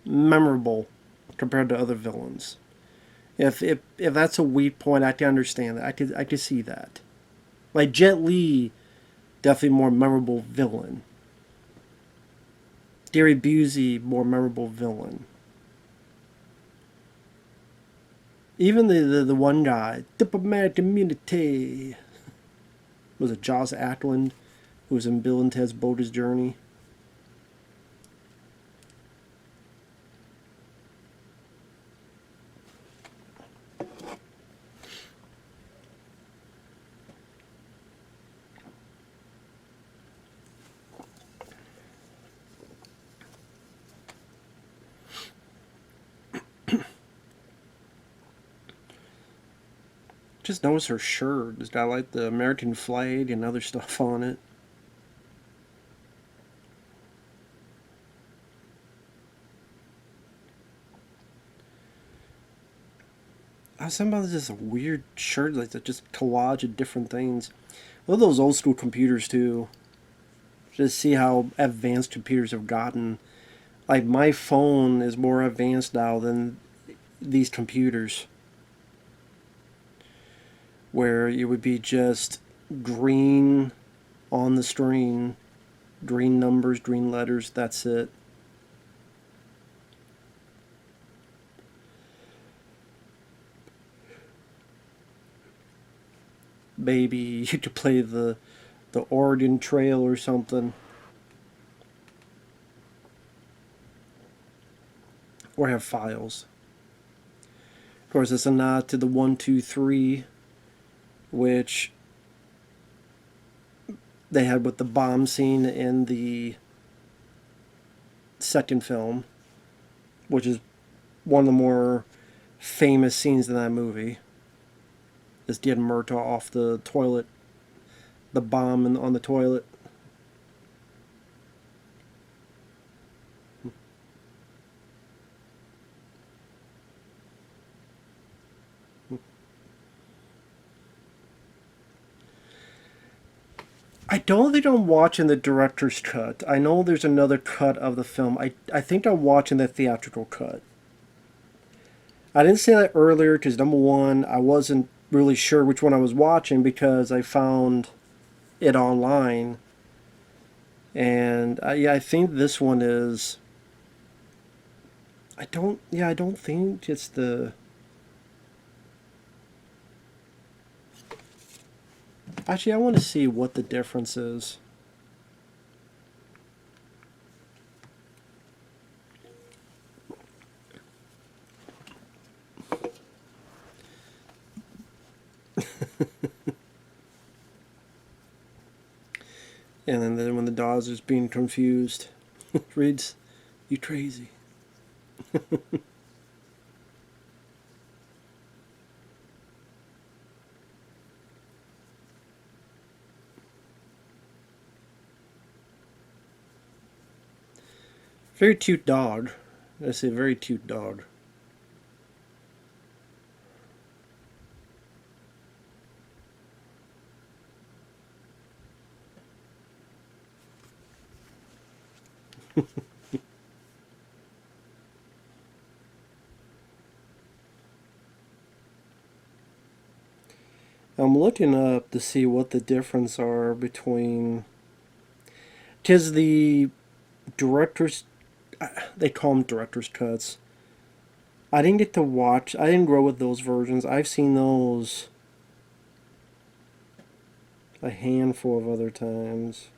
memorable compared to other villains. If that's a weak point, I can understand that. I could see that. Like Jet Li, definitely more memorable villain. Gary Busey, more memorable villain. Even the one guy, diplomatic immunity, was it Joss Ackland, who was in Bill and Ted's Bogus Journey. Just notice her shirt. It's got like the American flag and other stuff on it. I was talking about this weird shirt like that, just collage of different things. I love those old school computers too. Just see how advanced computers have gotten. Like my phone is more advanced now than these computers, where it would be just green on the screen, green numbers, green letters. That's it. Maybe you could play the Oregon Trail or something, or have files. Of course, it's a nod to the 1, 2, 3, which they had with the bomb scene in the second film, which is one of the more famous scenes in that movie, is getting Murtaugh off the toilet, the bomb on the toilet. I don't think I'm watching the director's cut. I know there's another cut of the film. I think I'm watching the theatrical cut. I didn't say that earlier because, number one, I wasn't really sure which one I was watching because I found it online. And yeah, I think this one is. I don't think it's the. Actually, I want to see what the difference is. And then when the dog is being confused, reads, "You crazy." Very cute dog. I say very cute dog. I'm looking up to see what the difference are between. Tis the director's. They call them director's cuts. I didn't get to watch. I didn't grow with those versions. I've seen those a handful of other times.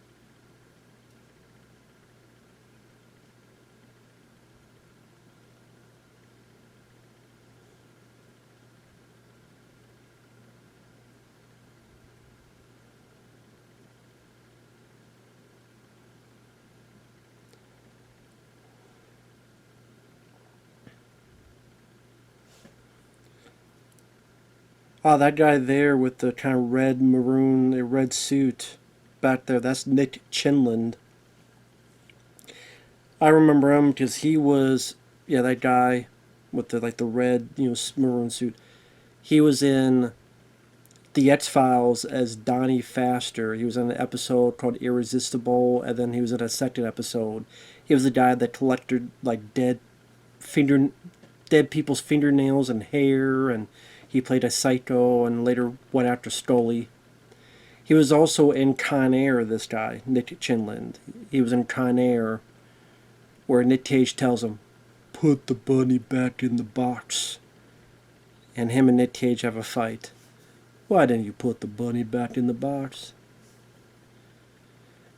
Ah, that guy there with the kind of red maroon, red suit back there, that's Nick Chinland. I remember him because he was, yeah, that guy with the like the red, maroon suit. He was in the X Files as Donnie Faster. He was in an episode called Irresistible, and then he was in a second episode. He was the guy that collected like finger, dead people's fingernails and hair, and he played a psycho and later went after Scully. He was also in Con Air, this guy, Nick Chinland. He was in Con Air, where Nick Cage tells him, "Put the bunny back in the box." And him and Nick Cage have a fight. "Why didn't you put the bunny back in the box?"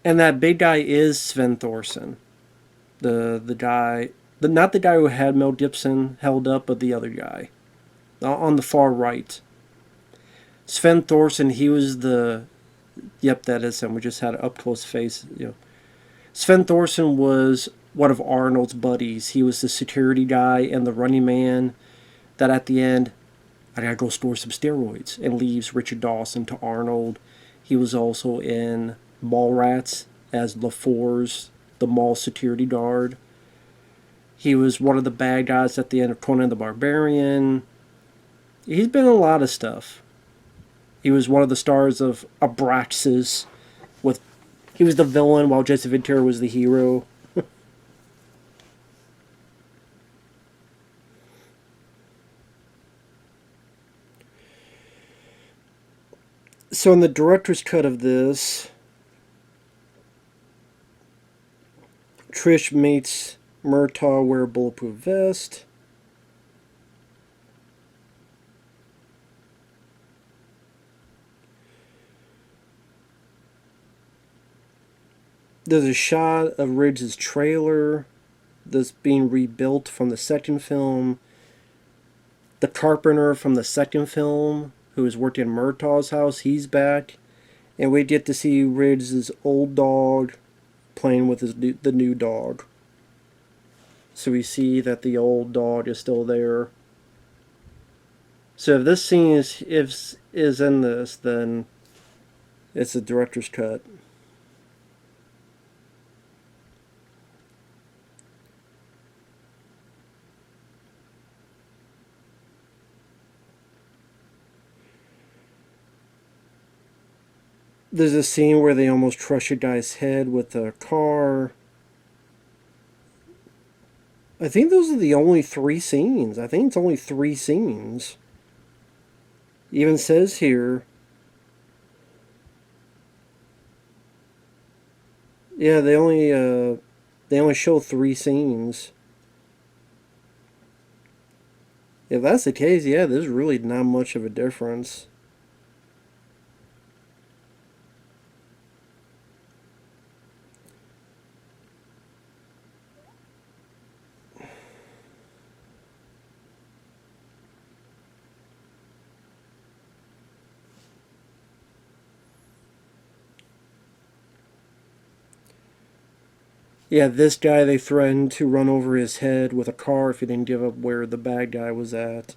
And that big guy is Sven Thorson. The guy, not the guy who had Mel Gibson held up, but the other guy. On the far right. Sven Thorson, he was the. Yep, that is him. We just had an up close face. Sven Thorson was one of Arnold's buddies. He was the security guy and the running man that at the end, "I gotta go store some steroids," and leaves Richard Dawson to Arnold. He was also in Mallrats as LaFours, the mall security guard. He was one of the bad guys at the end of Conan the Barbarian. He's been in a lot of stuff. He was one of the stars of Abraxas. He was the villain while Jesse Ventura was the hero. So in the director's cut of this, Trish meets Murtaugh wear a bulletproof vest. There's a shot of Ridge's trailer that's being rebuilt from the second film. The carpenter from the second film, who was working in Murtaugh's house, he's back. And we get to see Ridge's old dog playing with the new dog. So we see that the old dog is still there. So if this scene is in this, then it's a director's cut. There's a scene where they almost crush a guy's head with a car. I think those are the only 3 scenes. I think it's only 3 scenes. Even says here. Yeah, they only show 3 scenes. If that's the case, yeah, there's really not much of a difference. Yeah, this guy, they threatened to run over his head with a car if he didn't give up where the bad guy was at.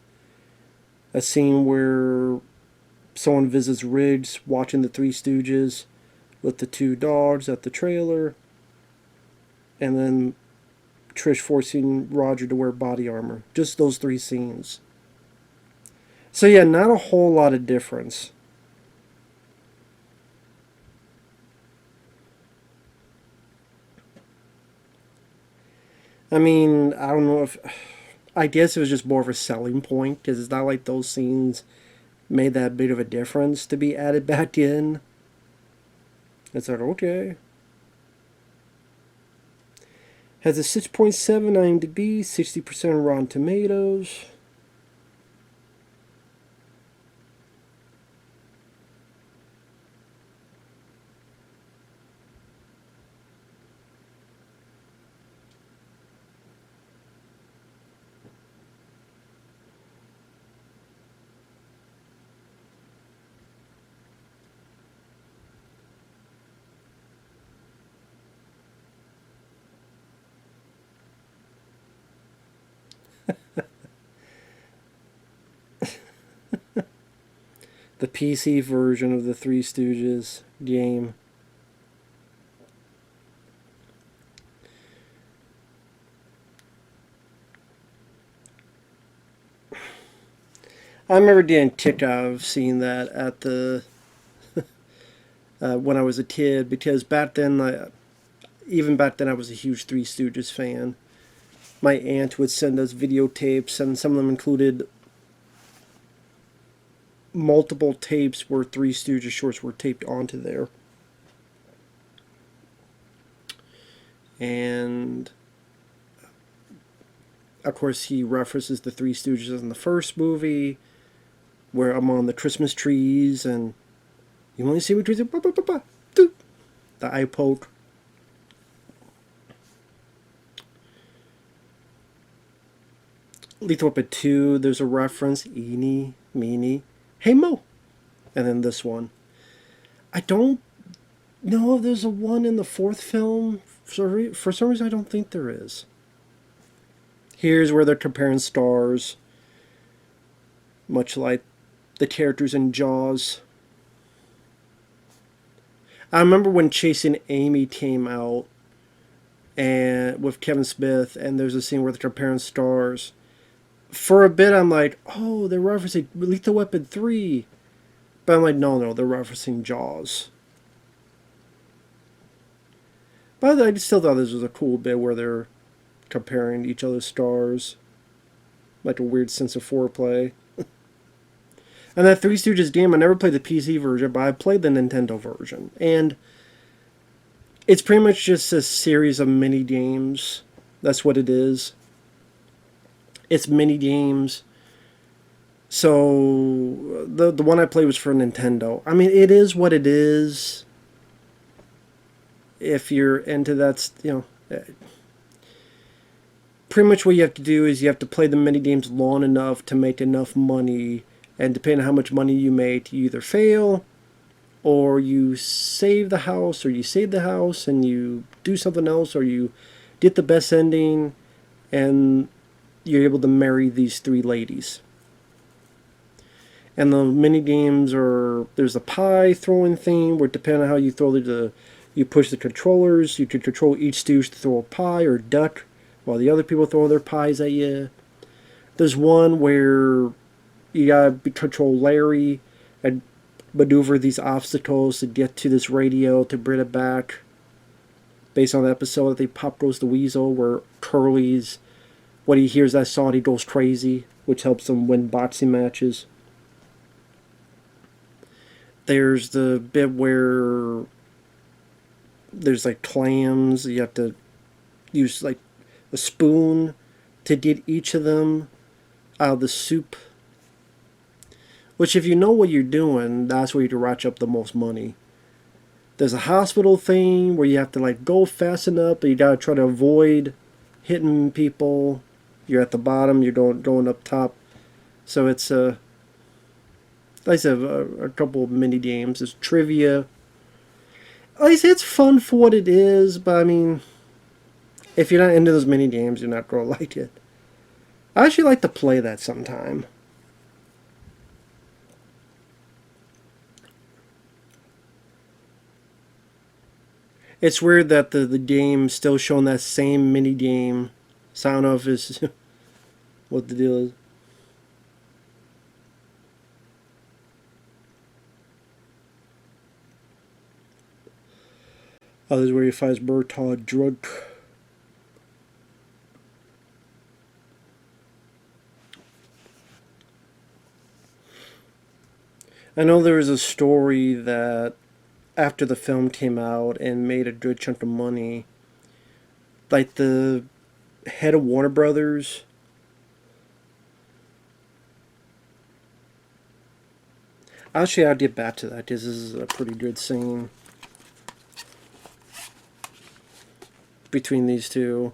A scene where someone visits Riggs watching the Three Stooges with the 2 dogs at the trailer. And then Trish forcing Roger to wear body armor. Just those 3 scenes. So yeah, not a whole lot of difference. I mean, I don't know if... I guess it was just more of a selling point, because it's not like those scenes made that big of a difference to be added back in. It's like, okay. Has a 6.7 IMDb, 60% Rotten Tomatoes. The PC version of the Three Stooges game. I remember getting kicked out of seeing that at the when I was a kid, because back then, even back then, I was a huge Three Stooges fan. My aunt would send us videotapes, and some of them included multiple tapes where Three Stooges shorts were taped onto there. And of course, he references the Three Stooges in the first movie, where I'm on the Christmas trees, and you only see me trees, the eye poke. Lethal Weapon 2, there's a reference, eeny, meeny, hey Mo. And then this one. I don't know if there's a one in the 4th film. For some reason, I don't think there is. Here's where they're comparing stars, much like the characters in Jaws. I remember when Chasing Amy came out, and with Kevin Smith, and there's a scene where they're comparing stars. For a bit, I'm like, oh, they're referencing Lethal Weapon 3. But I'm like, no, they're referencing Jaws. But I still thought this was a cool bit where they're comparing each other's stars. Like a weird sense of foreplay. And that Three Stooges game, I never played the PC version, but I played the Nintendo version. And it's pretty much just a series of mini games. That's what it is. It's mini games. So the one I played was for Nintendo. I mean, it is what it is. If you're into that, pretty much what you have to do is you have to play the mini games long enough to make enough money, and depending on how much money you make, you either fail or you save the house, or you save the house and you do something else, or you get the best ending and you're able to marry these three ladies. And the mini games are, there's a pie throwing thing where depending on how you throw you push the controllers, you can control each stooge to throw a pie or duck while the other people throw their pies at you. There's one where you gotta control Larry and maneuver these obstacles to get to this radio to bring it back. Based on the episode that they Pop Goes the Weasel, where Curly's, when he hears that song, he goes crazy, which helps him win boxing matches. There's the bit where there's like clams. You have to use like a spoon to get each of them out of the soup. Which, if you know what you're doing, that's where you can ratchet up the most money. There's a hospital thing where you have to like go fast enough, but you gotta try to avoid hitting people. You're at the bottom. You're going up top. So it's like I said, a couple of mini games. There's trivia. Like I said, it's fun for what it is, but I mean, if you're not into those mini games, you're not gonna like it. I actually like to play that sometime. It's weird that the game's still showing that same mini game. So I don't know if it's what the deal is. Oh, this is where he finds Murtaugh drunk. I know there was a story that after the film came out and made a good chunk of money, like the head of Warner Brothers, actually I'll get back to that because this is a pretty good scene between these two.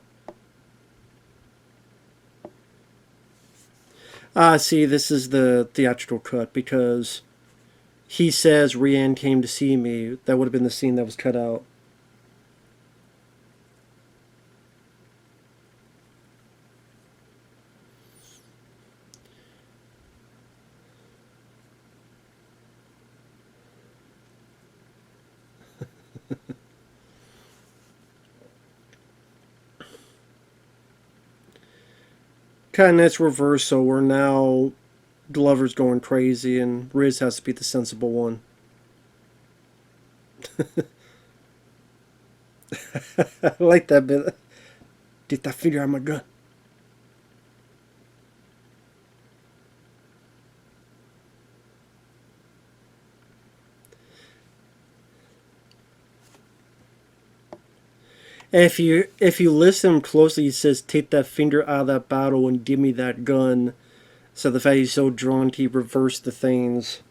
See, this is the theatrical cut because he says Rianne came to see me. That would have been the scene that was cut out. Kind of that's reverse, so we're now Glover's going crazy and Riz has to be the sensible one. I like that bit. Get that finger out my gun. If you listen closely, he says, "Take that finger out of that bottle and give me that gun." So the fact he's so drunk, he reversed the things.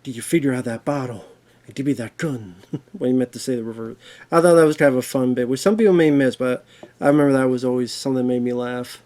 Get your finger out of that bottle and give me that gun. When he meant to say the reverse. I thought that was kind of a fun bit, which some people may miss, but I remember that was always something that made me laugh.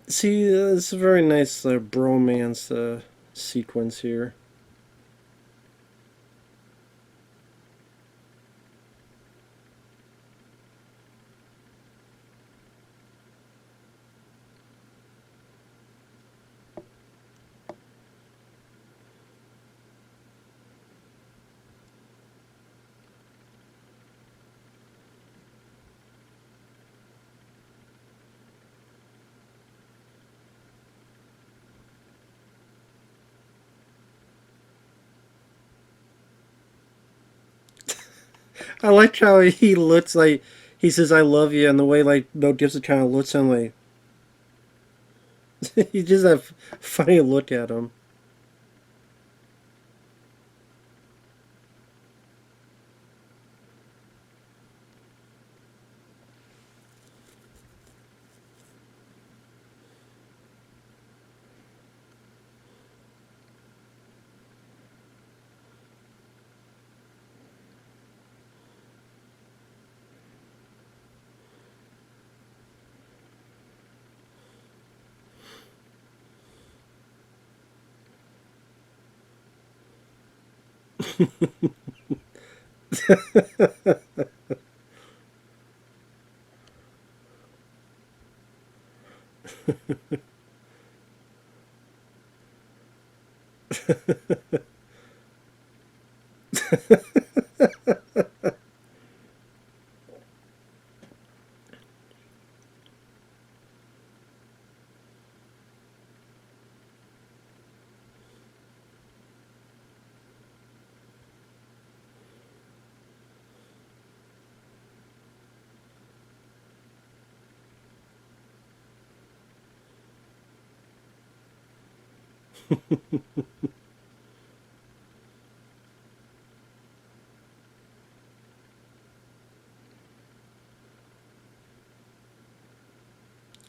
See, it's a very nice bromance sequence here. I like how he looks like he says "I love you," and the way like Mel Gibson kind of looks at him like he just have funny look at him.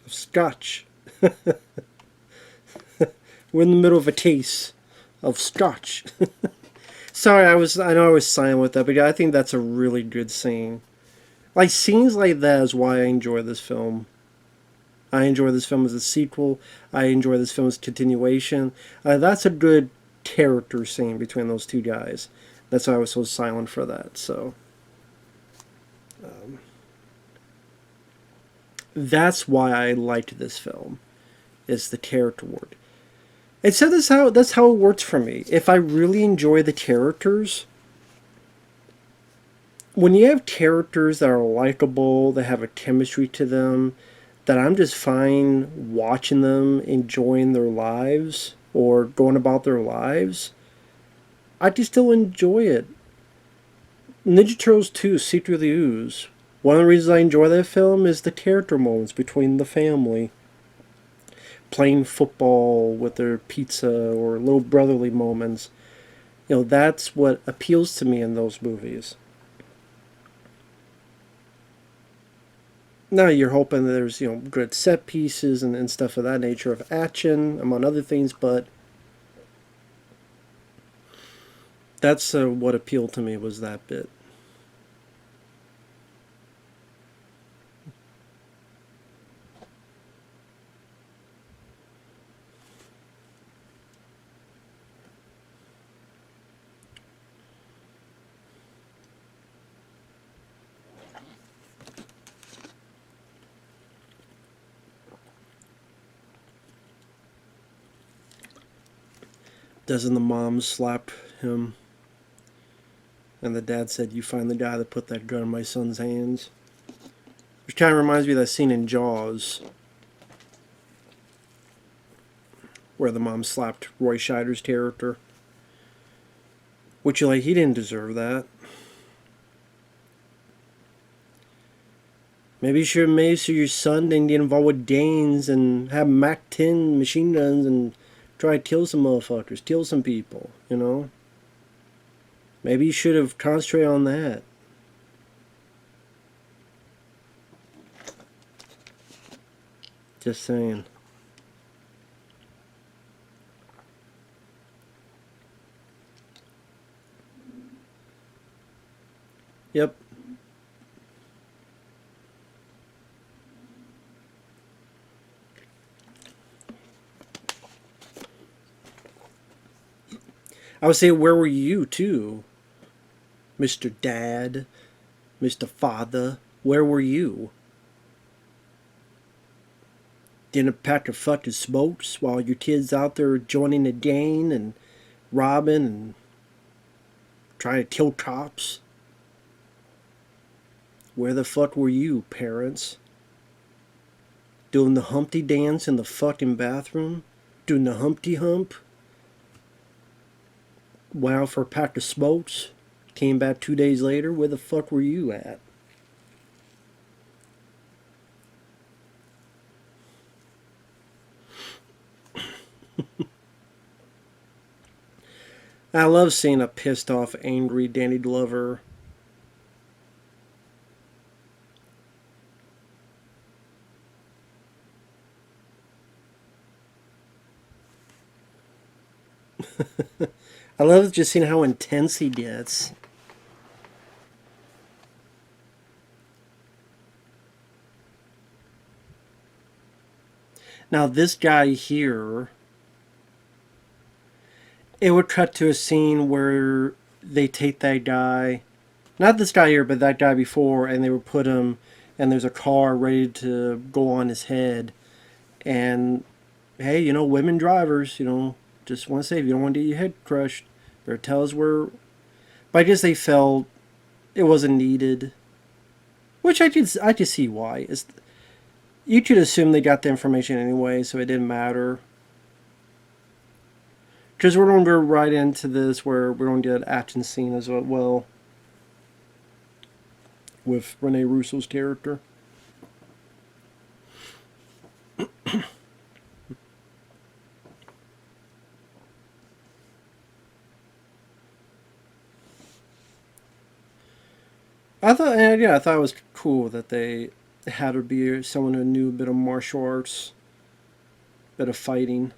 Scotch. We're in the middle of a case of scotch. Sorry, I know I was silent with that, but yeah, I think that's a really good scene. Like scenes like that is why I enjoy this film. I enjoy this film as a sequel. I enjoy this film's continuation. That's a good character scene between those two guys. That's why I was so silent for that. So that's why I liked this film. Is the character work. And so that's how it works for me. If I really enjoy the characters, when you have characters that are likable, that have a chemistry to them, that I'm just fine watching them enjoying their lives or going about their lives, I just still enjoy it. Ninja Turtles 2 Secret of the Ooze. One of the reasons I enjoy that film is the character moments between the family. Playing football with their pizza or little brotherly moments. That's what appeals to me in those movies. Now you're hoping that there's good set pieces and stuff of that nature of action among other things, but that's what appealed to me was that bit. Doesn't the mom slap him? And the dad said, "You find the guy that put that gun in my son's hands." Which kind of reminds me of that scene in Jaws where the mom slapped Roy Scheider's character. Which, he didn't deserve that. Maybe you should have made so your son didn't get involved with gangs and have Mac 10 machine guns and try to kill some motherfuckers, kill some people. Maybe you should have concentrated on that. Just saying. Yep. I would say, where were you too, Mr. Dad, Mr. Father? Where were you? Didn't pack a fucking smokes while your kids out there joining the gang and robbing and trying to kill cops? Where the fuck were you, parents? Doing the Humpty dance in the fucking bathroom? Doing the Humpty Hump? Went out for a pack of smokes? Came back 2 days later? Where the fuck were you at? I love seeing a pissed off, angry Danny Glover. I love just seeing how intense he gets. Now, this guy here, it would cut to a scene where they take that guy, not this guy here, but that guy before, and they would put him, and there's a car ready to go on his head. And hey, women drivers, just want to say, if you don't want to get your head crushed, better tell us where. But I guess they felt it wasn't needed, which I could see why. You could assume they got the information anyway, so it didn't matter. Because we're going to go right into this where we're going to get an action scene as well with Rene Russo's character. I thought it was cool that they had to be someone who knew a bit of martial arts, a bit of fighting.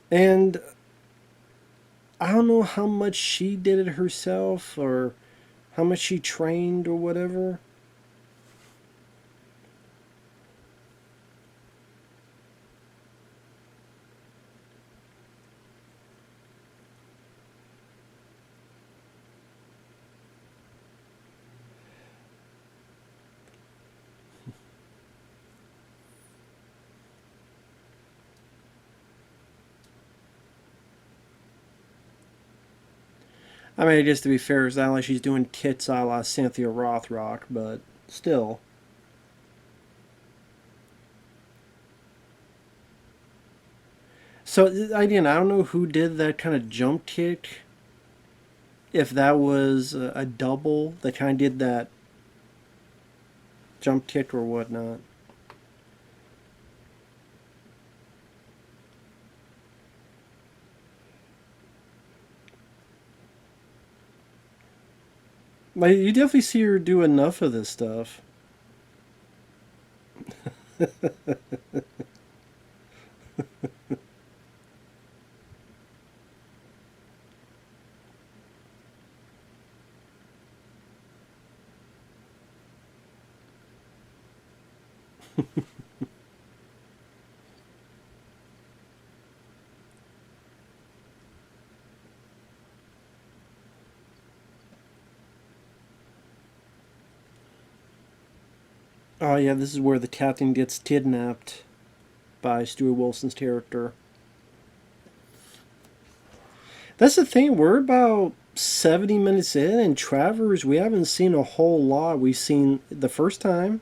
And I don't know how much she did it herself or how much she trained or whatever. I mean, just to be fair, it's not like she's doing kits a la Cynthia Rothrock, but still. So, again, I don't know who did that kind of jump kick. If that was a double that kind of did that jump kick or whatnot. Like, you definitely see her do enough of this stuff. Oh yeah, this is where the captain gets kidnapped by Stuart Wilson's character. That's the thing, we're about 70 minutes in, and Travers, we haven't seen a whole lot. We've seen the first time,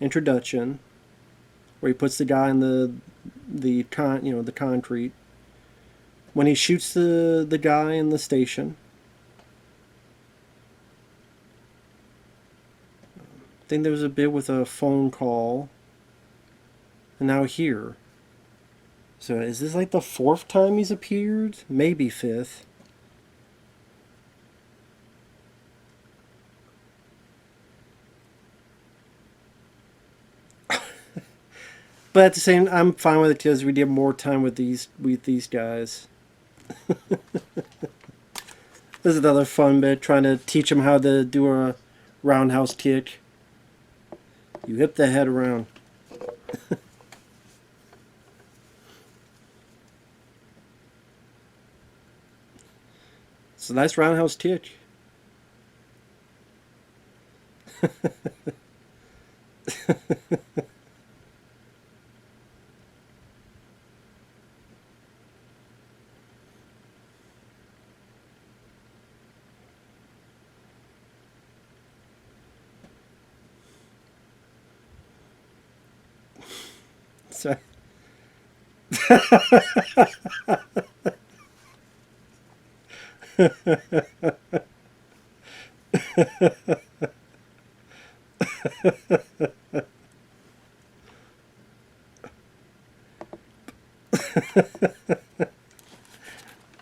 introduction, where he puts the guy in the concrete. When he shoots the guy in the station. I think there was a bit with a phone call. And now here. So is this like the fourth time he's appeared? Maybe fifth. But at the same, I'm fine with it because we get more time with these guys. This is another fun bit, trying to teach them how to do a roundhouse kick. You hip the head around. It's a nice roundhouse kick. So,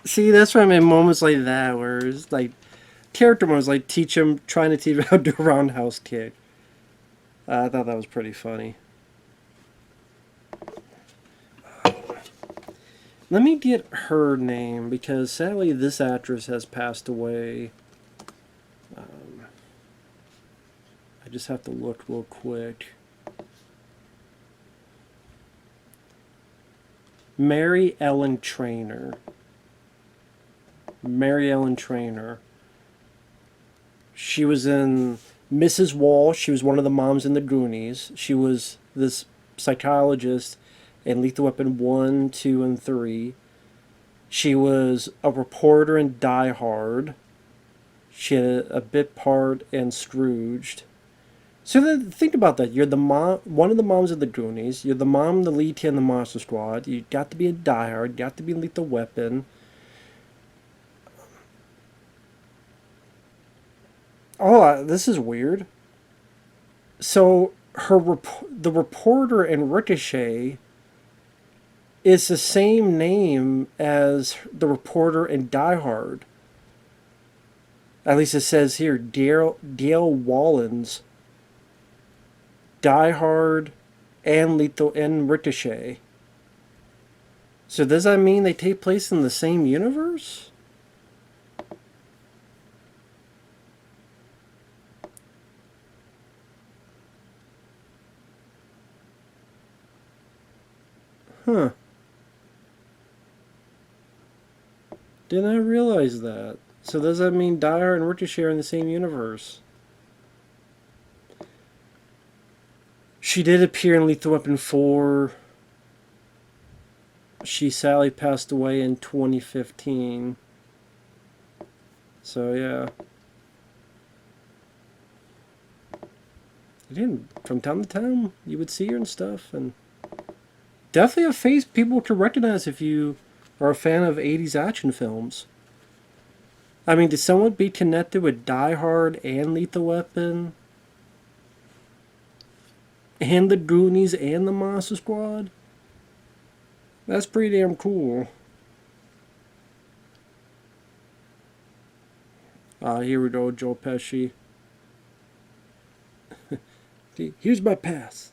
see, that's why I mean moments like that where it's like character moments, like trying to teach him how to do a roundhouse kick. I thought that was pretty funny. Let me get her name because sadly this actress has passed away. I just have to look real quick. Mary Ellen Trainor. Mary Ellen Trainor. She was in Mrs. Walsh. She was one of the moms in the Goonies. She was this psychologist in Lethal Weapon 1, 2, and 3. She was a reporter in Die Hard. She had a bit part in Scrooged. So then, think about that. You're the mom, one of the moms of the Goonies. You're the mom, the lead kid in the Monster Squad. You got to be a Die Hard. Got to be Lethal Weapon. Oh, this is weird. So the reporter in Ricochet is the same name as the reporter in Die Hard. At least it says here, Dale Wallens, Die Hard, and Lethal and Ricochet. So does that mean they take place in the same universe? Huh. Didn't I realize that? So does that mean Die Hard and Ricochet are in the same universe? She did appear in Lethal Weapon 4. She sadly passed away in 2015. So yeah. Again, from time to time, you would see her and stuff, and definitely a face people could recognize if you are a fan of 80s action films. I mean, did someone be connected with Die Hard and Lethal Weapon? And the Goonies and the Monster Squad? That's pretty damn cool. Here we go, Joe Pesci. Here's my pass.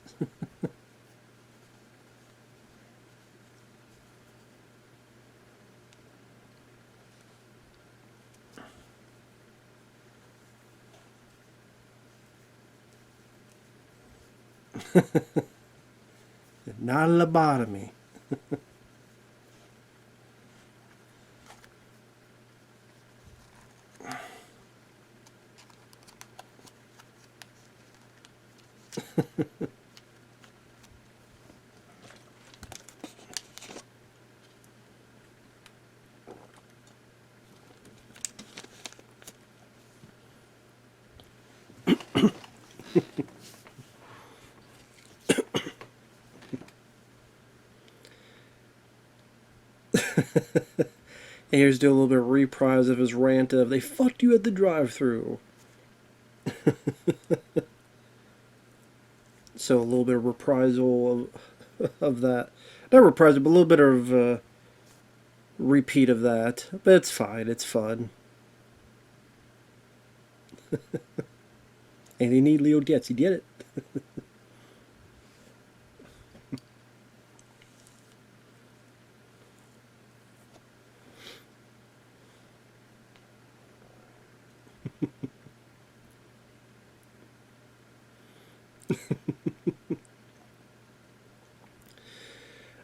Not a lobotomy. And here's do a little bit of reprise of his rant of they fucked you at the drive-thru. So a little bit of reprisal of that. Not reprisal, but a little bit of repeat of that. But it's fine. It's fun. And they need Leo gets. He did it.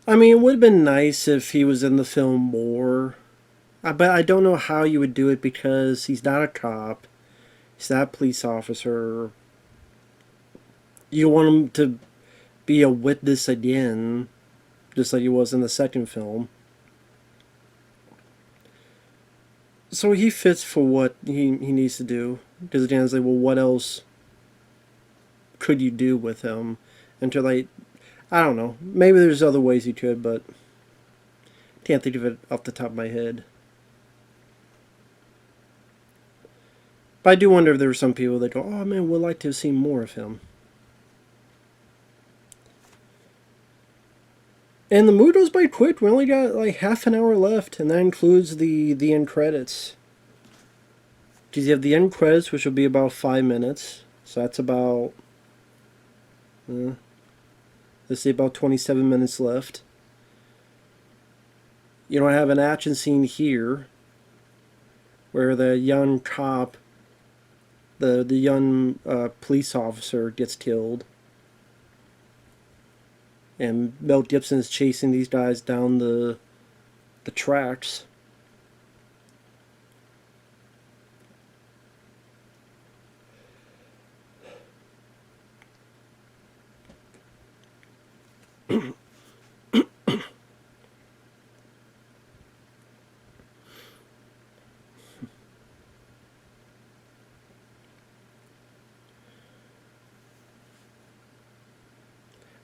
I mean, it would have been nice if he was in the film more. But I don't know how you would do it because he's not a cop. He's not a police officer. You want him to be a witness again, just like he was in the second film. So he fits for what he needs to do. Because again, it's like, well, what else could you do with him? Until like, I don't know. Maybe there's other ways you could, but can't think of it off the top of my head. But I do wonder if there were some people that go, "Oh man, we'd like to see more of him." And the movie goes by quick. We only got like half an hour left, and that includes the end credits. Because you have the end credits, which will be about 5 minutes. So that's about, uh, let's say, about 27 minutes left. You don't have an action scene here, where the young cop, the young police officer gets killed, and Mel Gibson is chasing these guys down the tracks.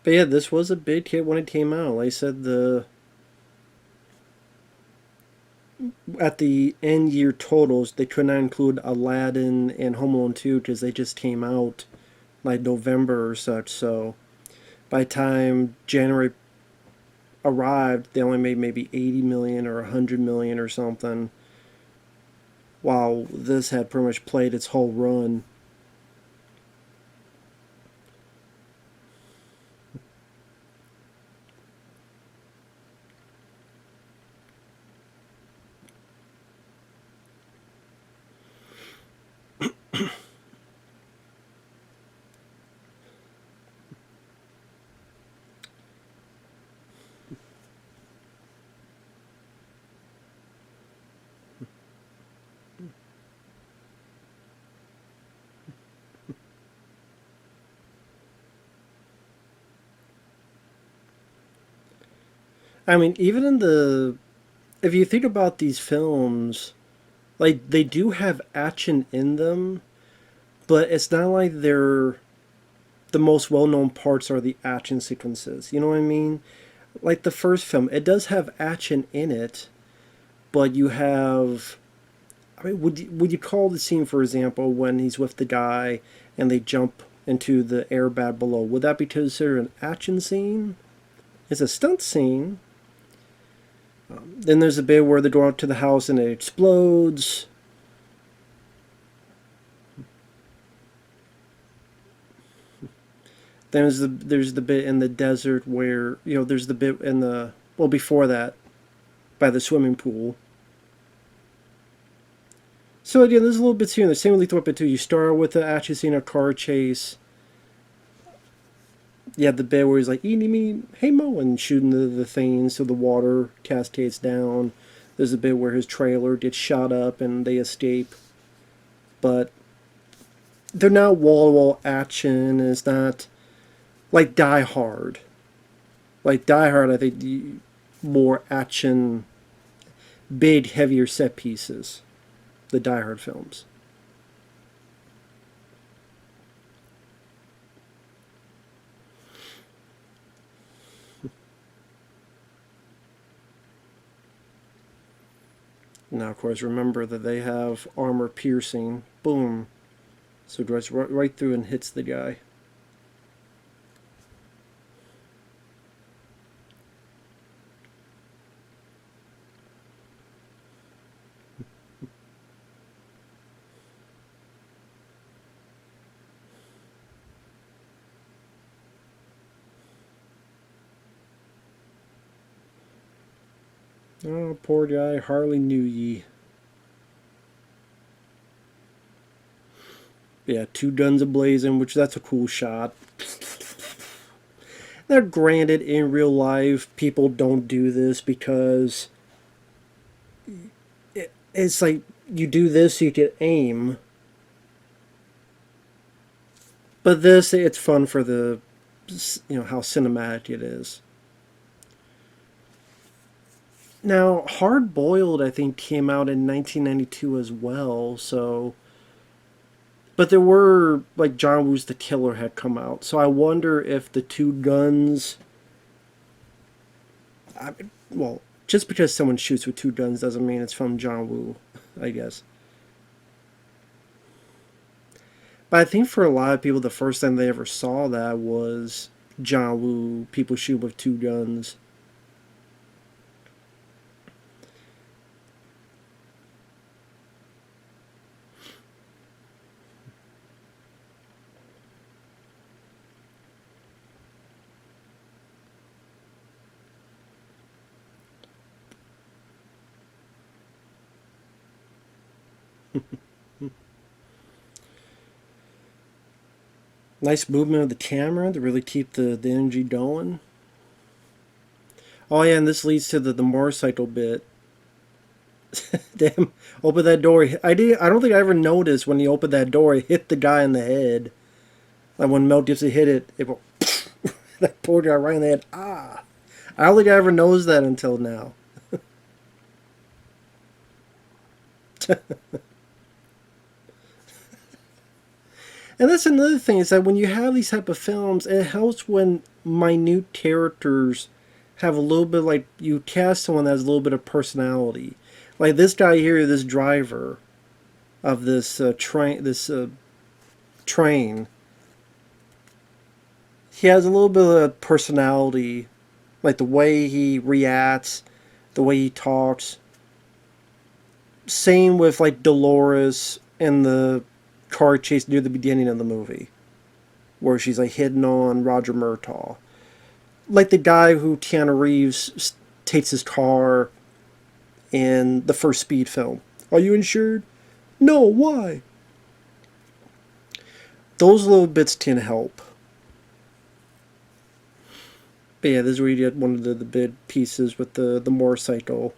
But yeah, this was a big hit when it came out. Like I said, the at the end year totals, they could not include Aladdin and Home Alone 2 because they just came out like November or such. So by the time January arrived, they only made maybe 80 million or 100 million or something. While this had pretty much played its whole run. I mean, even in the, if you think about these films, like they do have action in them, but it's not like they're the most well-known parts are the action sequences. You know what I mean? Like the first film, it does have action in it, but you have. I mean, would you call the scene, for example, when he's with the guy and they jump into the airbag below? Would that be considered an action scene? It's a stunt scene. Then there's a bit where they go out to the house and it explodes. Then there's the bit in the desert where there's the bit in the before that by the swimming pool. So again, there's a little bit here. The same with Lethal Weapon 2. You start with the action scene, a car chase. You have the bit where he's like, eating me, hey Mo, and shooting the things so the water cascades down. There's a bit where his trailer gets shot up and they escape. But they're not wall-to-wall action. It's not like Die Hard. Like Die Hard, I think more action, big, heavier set pieces. The Die Hard films. Now, of course, remember that they have armor piercing. Boom. So it goes right through and hits the guy. Oh, poor guy, hardly knew ye. Yeah, two guns ablazing, which that's a cool shot. Now, granted, in real life, people don't do this because it's like you do this, you can aim. But this, it's fun for the, how cinematic it is. Now, Hard Boiled, I think, came out in 1992 as well. So, but there were like John Woo's The Killer had come out. So I wonder if the Two Guns. Well, just because someone shoots with two guns doesn't mean it's from John Woo, I guess. But I think for a lot of people, the first time they ever saw that was John Woo, people shoot with two guns. Nice movement of the camera to really keep the energy going. Oh yeah, and this leads to the motorcycle bit. Damn, open that door. I don't think I ever noticed when he opened that door, it hit the guy in the head. Like when Mel Gibson hit it, it went, that poor guy right in the head. Ah, I don't think I ever noticed that until now. And that's another thing is that when you have these type of films, it helps when minute characters have a little bit like you cast someone that has a little bit of personality. Like this guy here, this driver of this train, he has a little bit of personality, like the way he reacts, the way he talks. Same with like Dolores in the car chase near the beginning of the movie, where she's like hitting on Roger Murtaugh, like the guy who Keanu Reeves takes his car in the first Speed film. Are you insured? No, why? Those little bits can help. But yeah, this is where you get one of the big pieces with the motorcycle.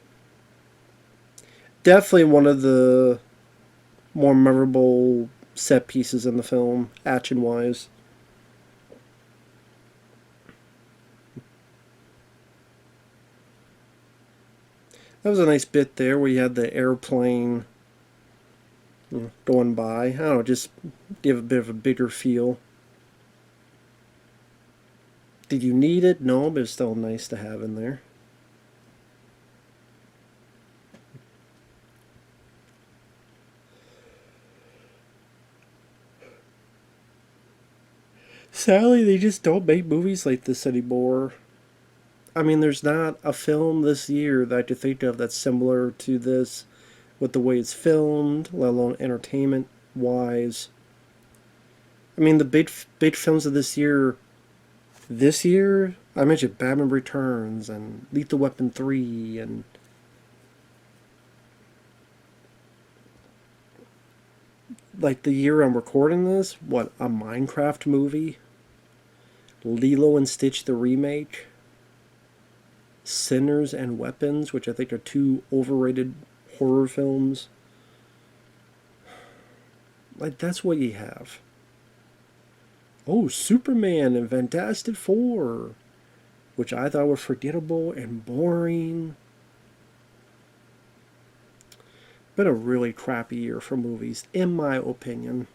Definitely one of the more memorable set pieces in the film, action wise. That was a nice bit there where you had the airplane going by. I don't know, just give a bit of a bigger feel. Did you need it? No, but it's still nice to have in there. Sadly, they just don't make movies like this anymore. I mean, there's not a film this year that I could think of that's similar to this with the way it's filmed, let alone entertainment wise. I mean, the big films of this year, I mentioned Batman Returns and Lethal Weapon 3 and like the year I'm recording this, what, a Minecraft movie? Lilo and Stitch the remake? Sinners and Weapons, which I think are two overrated horror films. Like, that's what you have. Oh, Superman and Fantastic Four, which I thought were forgettable and boring. Been a really crappy year for movies, in my opinion.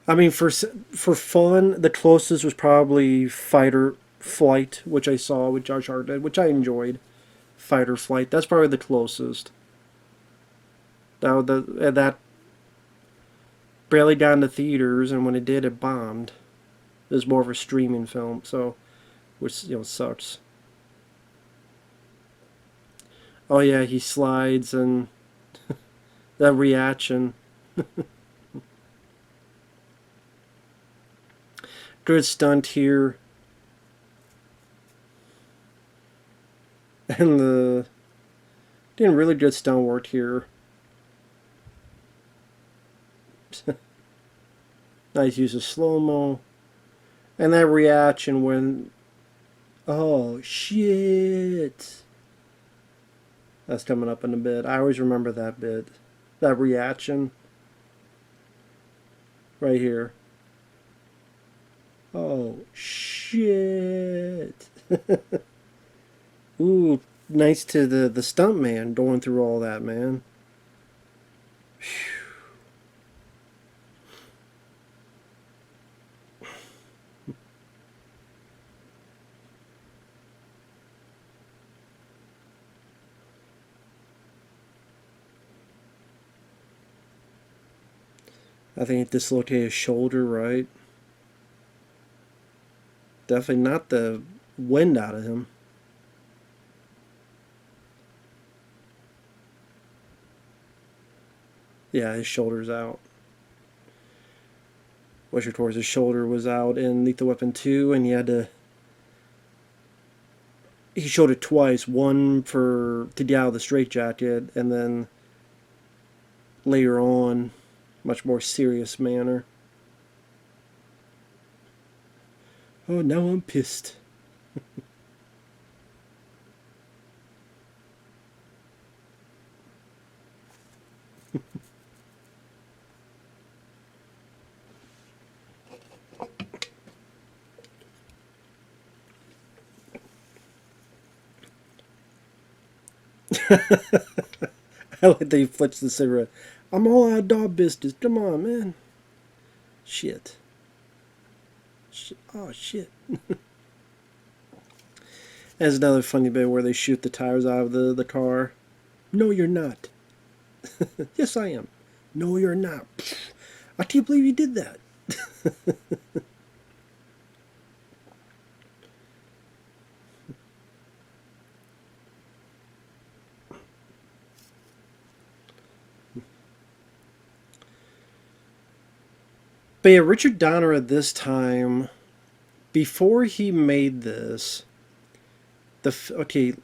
I mean, for fun, the closest was probably Fighter Flight, which I saw with Josh Hartnett, which I enjoyed. Fighter Flight, that's probably the closest. Now that barely got into theaters, and when it did, it bombed. It was more of a streaming film, so which sucks. Oh yeah, he slides and that reaction. Good stunt here. And the doing really good stunt work here. Nice use of slow-mo. And that reaction when oh shit. That's coming up in a bit. I always remember that bit. That reaction. Right here. Oh, shit. Ooh, nice to the stunt man going through all that, man. I think it dislocated his shoulder, right? Definitely not the wind out of him. Yeah, his shoulder's out. Wisher towards his shoulder was out in Lethal Weapon 2, and he showed it twice. One for to get out of the straitjacket, and then later on, much more serious manner. Oh, now I'm pissed. I like that he flips the cigarette. I'm all out of dog business. Come on, man. Shit. Oh, shit. There's another funny bit where they shoot the tires out of the car. No, you're not. Yes, I am. No, you're not. I can't believe you did that. But yeah, Richard Donner at this time, before he made this, okay,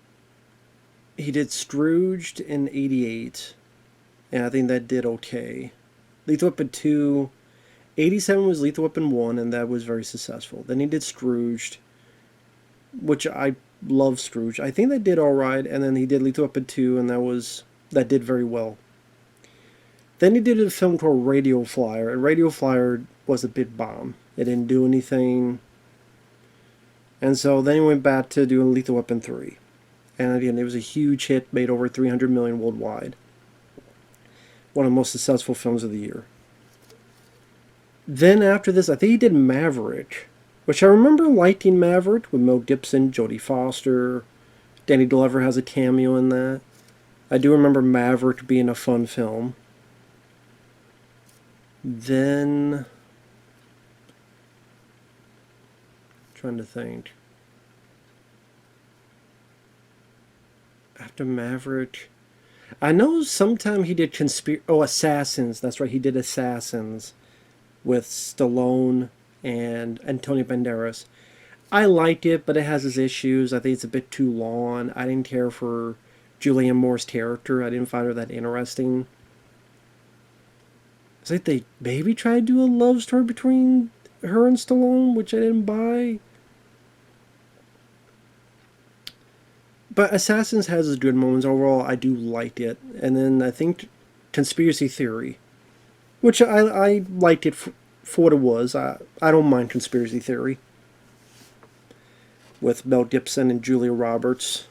he did Scrooged in '88, and I think that did okay. Lethal Weapon 2, '87 was Lethal Weapon 1, and that was very successful. Then he did Scrooged, which I love Scrooge. I think that did alright, and then he did Lethal Weapon 2, and that did very well. Then he did a film called Radio Flyer, and Radio Flyer was a big bomb. It didn't do anything. And so then he went back to doing Lethal Weapon 3. And again, it was a huge hit, made over 300 million worldwide. One of the most successful films of the year. Then after this, I think he did Maverick, which I remember liking Maverick with Mel Gibson, Jodie Foster. Danny Glover has a cameo in that. I do remember Maverick being a fun film. Then, trying to think. After Maverick, I know sometime he did Assassins. That's right, he did Assassins with Stallone and Antonio Banderas. I liked it, but it has its issues. I think it's a bit too long. I didn't care for Julianne Moore's character. I didn't find her that interesting. It's like they maybe tried to do a love story between her and Stallone, which I didn't buy. But Assassins has its good moments. Overall, I do like it. And then I think Conspiracy Theory, which I liked it for what it was. I don't mind Conspiracy Theory with Mel Gibson and Julia Roberts.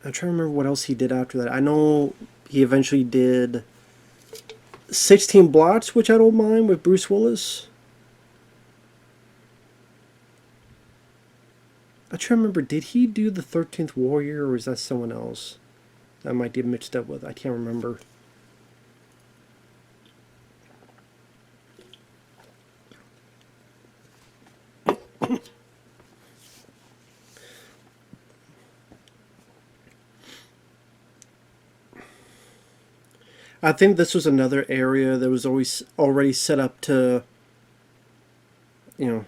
I'm trying to remember what else he did after that. I know he eventually did 16 Blocks, which I don't mind, with Bruce Willis. I'm trying to remember, did he do the 13th Warrior, or was that someone else? I might get mixed up with. I can't remember. I think this was another area that was always already set up to, you know,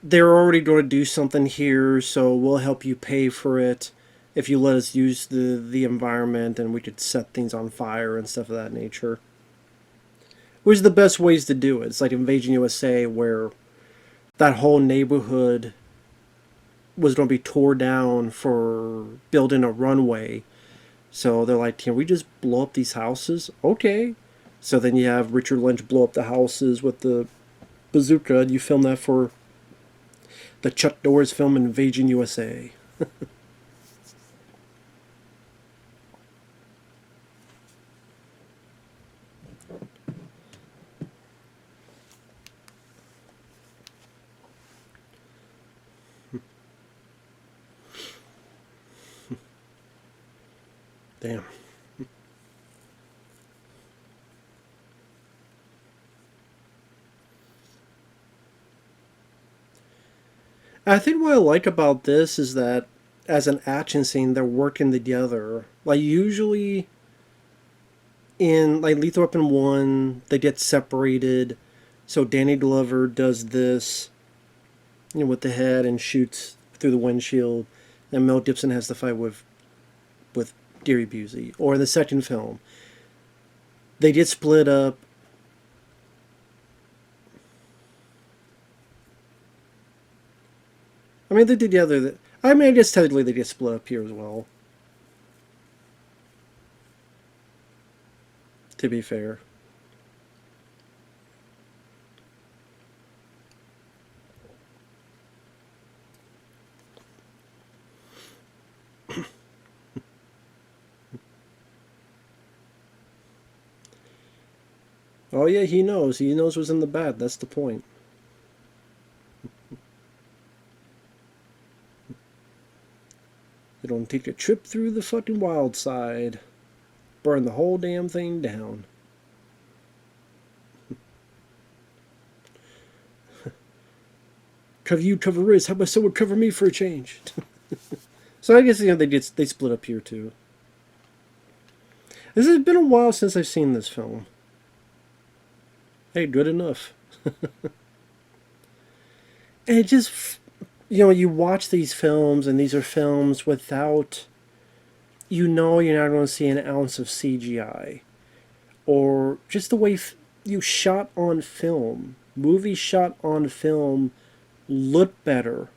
they're already going to do something here, so we'll help you pay for it if you let us use the environment, and we could set things on fire and stuff of that nature. Which is the best ways to do it. It's like Invasion USA, where that whole neighborhood was going to be tore down for building a runway. So they're like, can we just blow up these houses? Okay. So then you have Richard Lynch blow up the houses with the bazooka, and you film that for the Chuck Norris film Invasion USA. Damn. I think what I like about this is that as an action scene, they're working together. Like usually in like Lethal Weapon 1, they get separated. So Danny Glover does this, with the head and shoots through the windshield, and Mel Gibson has the fight with Gary Busey. Or in the second film, they get split up. I mean, they did the other. I mean, I guess technically they get split up here as well. To be fair. Oh yeah, he knows. He knows what's in the bad. That's the point. They don't take a trip through the fucking wild side. Burn the whole damn thing down. Cover you, cover Riz. How about someone cover me for a change? So I guess they split up here too. This has been a while since I've seen this film. Hey, good enough. And it just, you watch these films, and these are films without, you're not going to see an ounce of CGI. Or just the way you shot on film. Movies shot on film look better.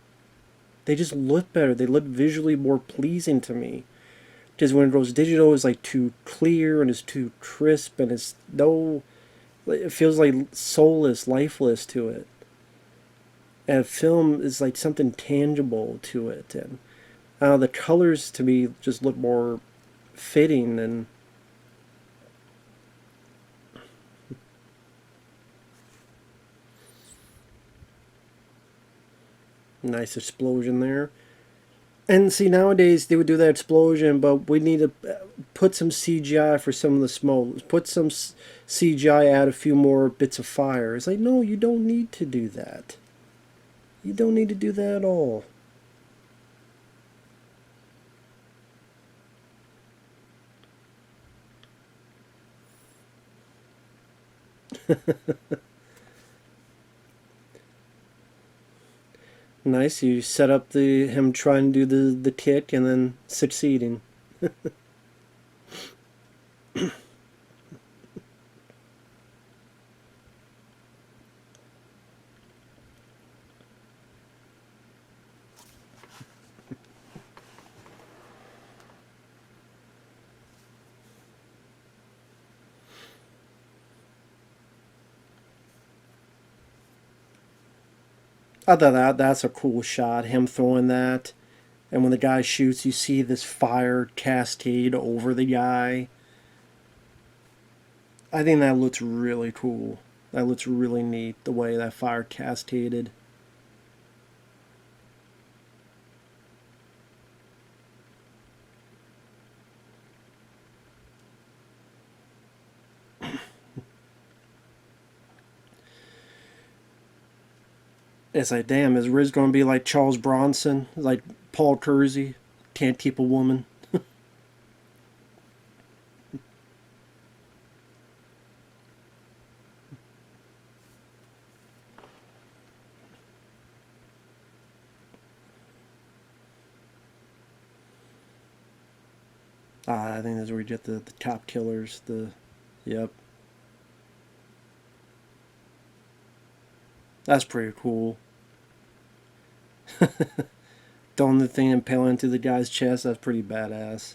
They just look better. They look visually more pleasing to me. Because when it goes digital, it's like too clear and it's too crisp and it's no. It feels like soulless, lifeless to it. And film is like something tangible to it, and the colors to me just look more fitting and. Nice explosion there. And see, nowadays they would do that explosion, but we need to put some CGI for some of the smoke. Put some CGI, add a few more bits of fire. It's like, no, you don't need to do that. You don't need to do that at all. Nice, you set up him trying to do the kick and then succeeding. I thought that's a cool shot, him throwing that. And when the guy shoots, you see this fire cascade over the guy. I think that looks really cool. That looks really neat, the way that fire cascaded. It's like, damn, is Riz going to be like Charles Bronson? Like Paul Kersey? Can't keep a woman? I think that's where you get the top killers. Yep. That's pretty cool. throwing the thing and impaling into the guy's chest. That's pretty badass.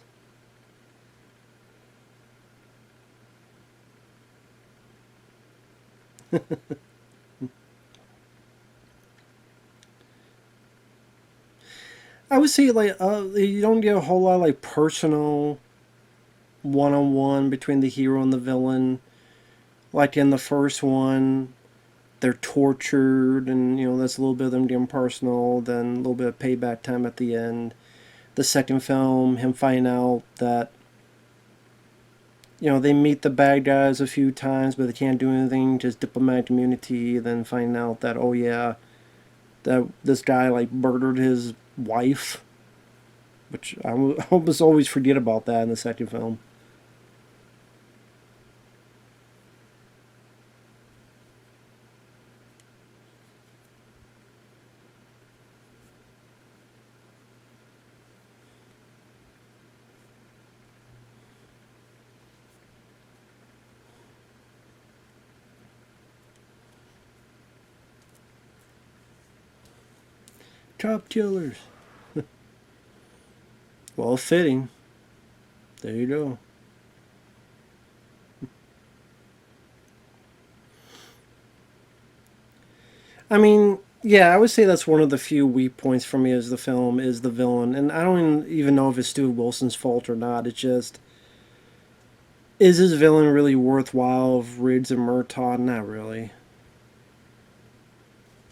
I would say like you don't get a whole lot of like personal one-on-one between the hero and the villain. Like in the first one, they're tortured, and that's a little bit of them getting personal. Then a little bit of payback time at the end. The second film, him finding out that they meet the bad guys a few times, but they can't do anything, just diplomatic immunity. Then finding out that, oh yeah, that this guy like murdered his wife, which I almost always forget about that in the second film. Cop killers. Well, fitting. There you go. I mean, yeah, I would say that's one of the few weak points for me as the film is the villain, and I don't even know if it's Stuart Wilson's fault or not. It's just, is his villain really worthwhile of Riggs and Murtaugh? Not really.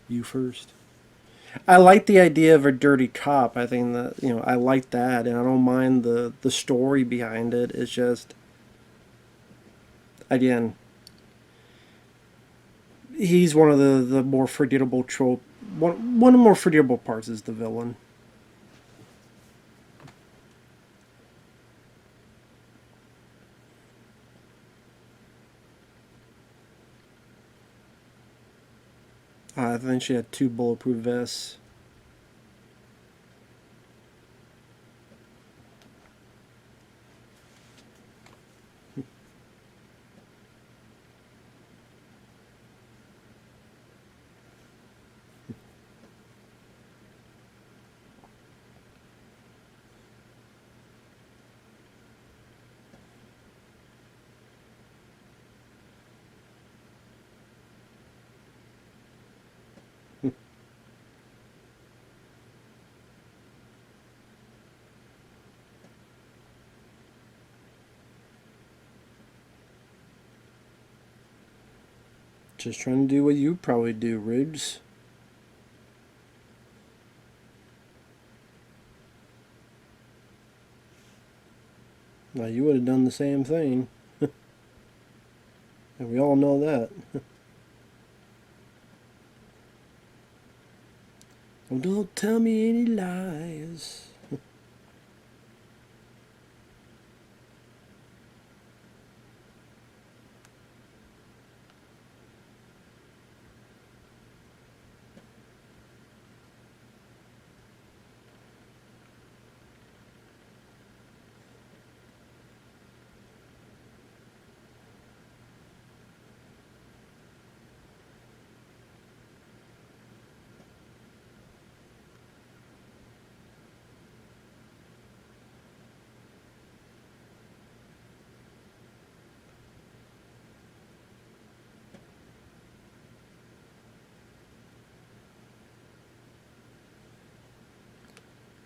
You first. I like the idea of a dirty cop. I think that I like that, and I don't mind the story behind it. It's just, again, he's one of the more forgettable trope. One of the more forgettable parts is the villain. I think she had two bulletproof vests. Just trying to do what you probably do, Riggs. Now you would have done the same thing, and we all know that. Well, don't tell me any lies.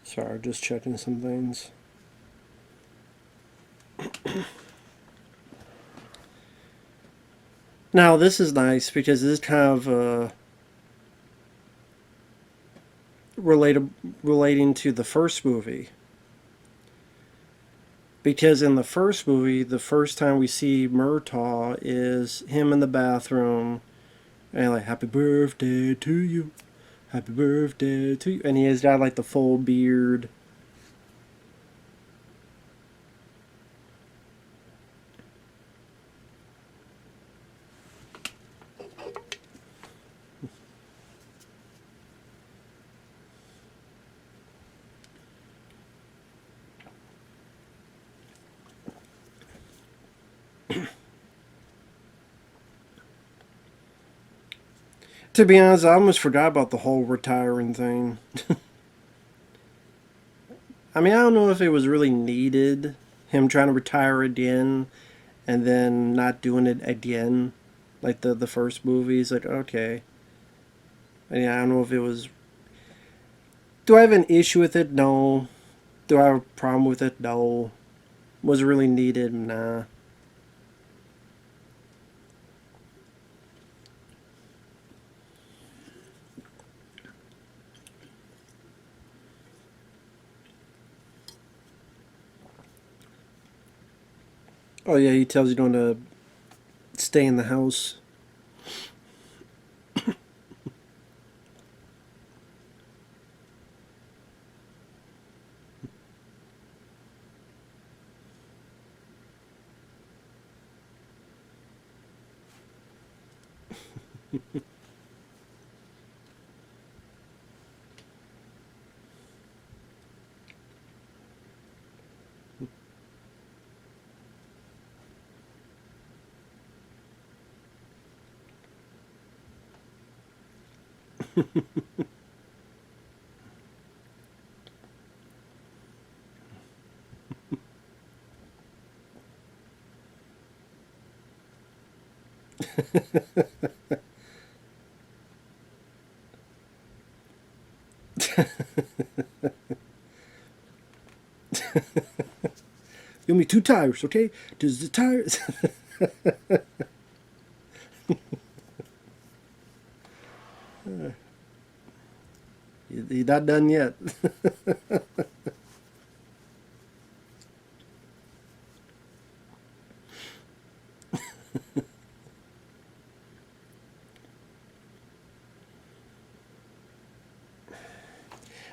Sorry, just checking some things. Now this is nice because this is kind of relating to the first movie. Because in the first movie, the first time we see Murtaugh is him in the bathroom, and like, "Happy birthday to you, happy birthday to you," and he has got like the full beard. To be honest, I almost forgot about the whole retiring thing. I mean, I don't know if it was really needed, him trying to retire again and then not doing it again, like the first movie. It's like, okay. And yeah, I don't know if it was. Do I have an issue with it? No. Do I have a problem with it? No. Was it really needed? Nah. Oh yeah, he tells you don't to stay in the house. Give me two tires, okay? Does the tires? He's not done yet.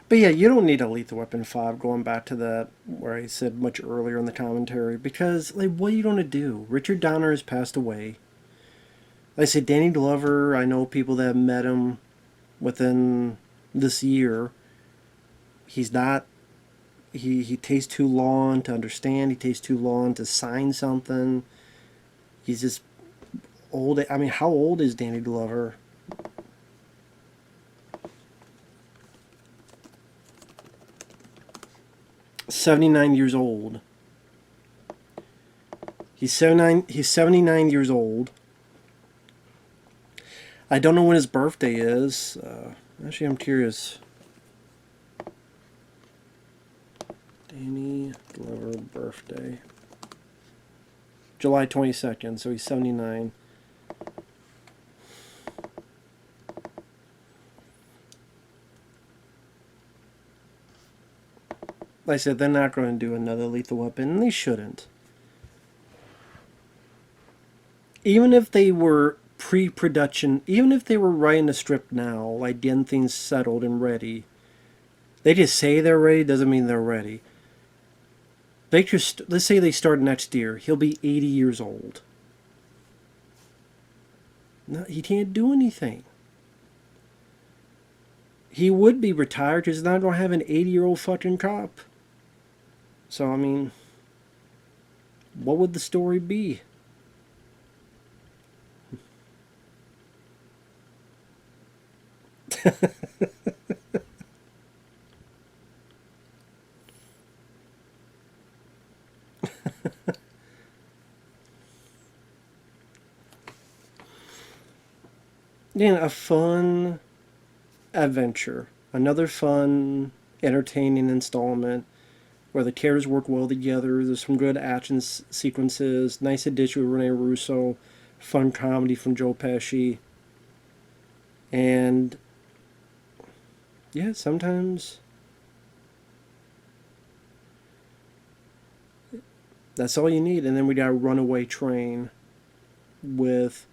But yeah, you don't need a Lethal Weapon 5, going back to that where I said much earlier in the commentary, because, like, what are you going to do? Richard Donner has passed away. Like I said, Danny Glover, I know people that have met him within this year. He's not, he takes too long to understand, he takes too long to sign something. He's just old. I mean, how old is Danny Glover? 79 years old. He's 79 years old. I don't know when his birthday is. Actually, I'm curious. Danny Glover birthday. July 22nd, so he's 79. Like I said, they're not going to do another Lethal Weapon, and they shouldn't. Even if they were pre-production, even if they were writing the script now, like getting things settled and ready, they just say they're ready doesn't mean they're ready. They just, let's say they start next year, he'll be 80 years old. No, he can't do anything. He would be retired because he's not going to have an 80-year-old fucking cop. So, I mean, what would the story be? Yeah, a fun adventure. Another fun, entertaining installment where the characters work well together. There's some good action sequences. Nice addition with Rene Russo. Fun comedy from Joe Pesci. And yeah, sometimes that's all you need. And then we got Runaway Train with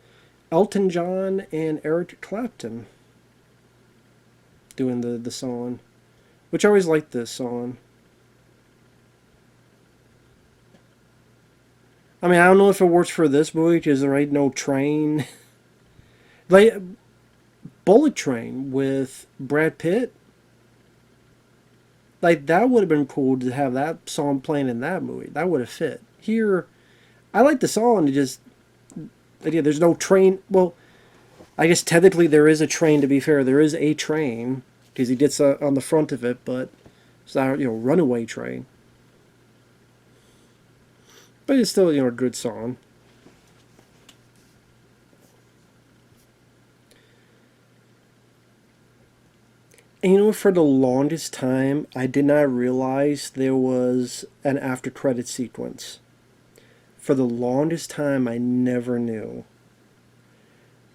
Elton John and Eric Clapton doing the song, which I always liked this song. I mean, I don't know if it works for this movie because there ain't no train. Like Bullet Train with Brad Pitt. Like that would have been cool to have that song playing in that movie. That would have fit. Here, I like the song. It just, yeah, there's no train. Well, I guess technically there is a train. To be fair, there is a train because he gets on the front of it, but It's not, Runaway Train. But it's still, a good song. And for the longest time, I did not realize there was an after credit sequence. For the longest time, I never knew.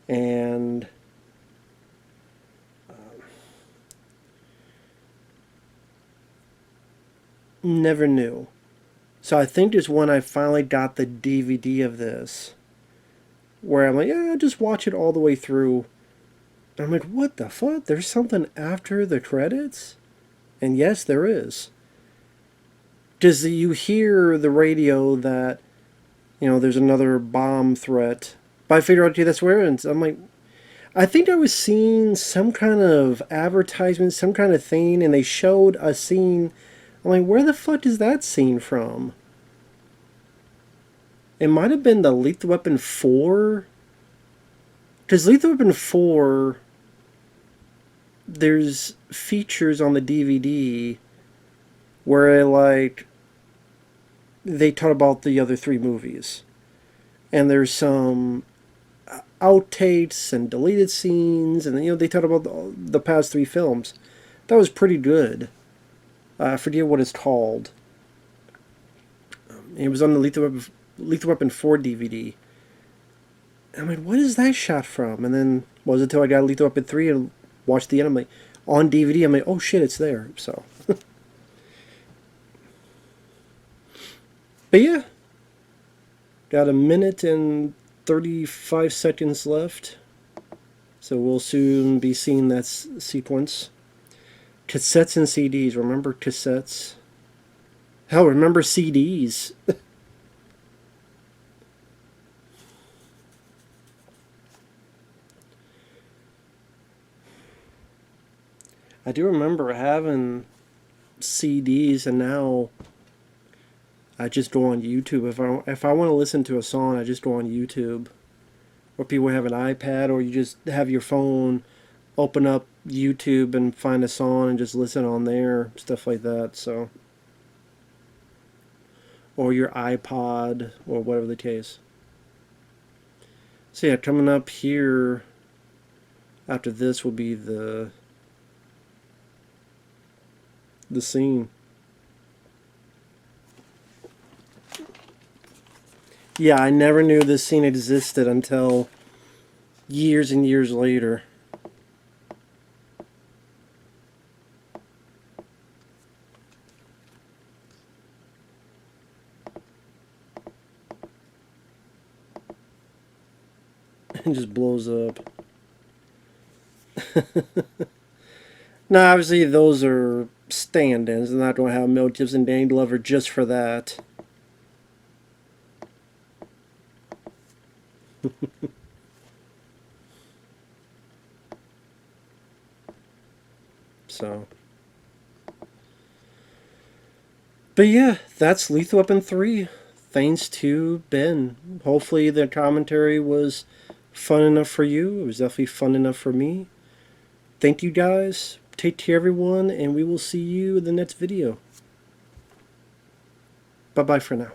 And never knew. So I think it's when I finally got the DVD of this, where I'm like, yeah, I'll just watch it all the way through. And I'm like, what the fuck? There's something after the credits? And yes, there is. Because you hear the radio that, there's another bomb threat. But I figured out, okay, that's where it ends. I'm like, I think I was seeing some kind of advertisement, some kind of thing, and they showed a scene. I'm like, where the fuck is that scene from? It might have been the Lethal Weapon 4. Because Lethal Weapon 4, there's features on the DVD where, like, they talk about the other 3 movies. And there's some outtakes and deleted scenes, and, they talk about the past 3 films. That was pretty good. I forget what it's called. It was on the Lethal Weapon 4 DVD. I'm like, what is that shot from? And then, was it until I got Lethal Weapon 3 and watched the end, I'm like, on DVD, I'm like, oh shit, it's there. So. But yeah. Got a minute and 35 seconds left. So we'll soon be seeing that sequence. Cassettes and CDs. Remember cassettes? Hell, remember CDs. I do remember having CDs, and now I just go on YouTube. If I want to listen to a song, I just go on YouTube. Or people have an iPad, or you just have your phone, open up YouTube and find a song and just listen on there, stuff like that. So, or your iPod, or whatever the case. So yeah, coming up here after this will be the scene. Yeah, I never knew this scene existed until years and years later. It just blows up. Now, obviously, those are stand-ins. They're not going to have Mel Gibson and Danny Glover just for that. So. But yeah, that's Lethal Weapon 3. Thanks to Ben. Hopefully the commentary was fun enough for you. It was definitely fun enough for me. Thank you guys. Take care everyone, and we will see you in the next video. Bye-bye for now.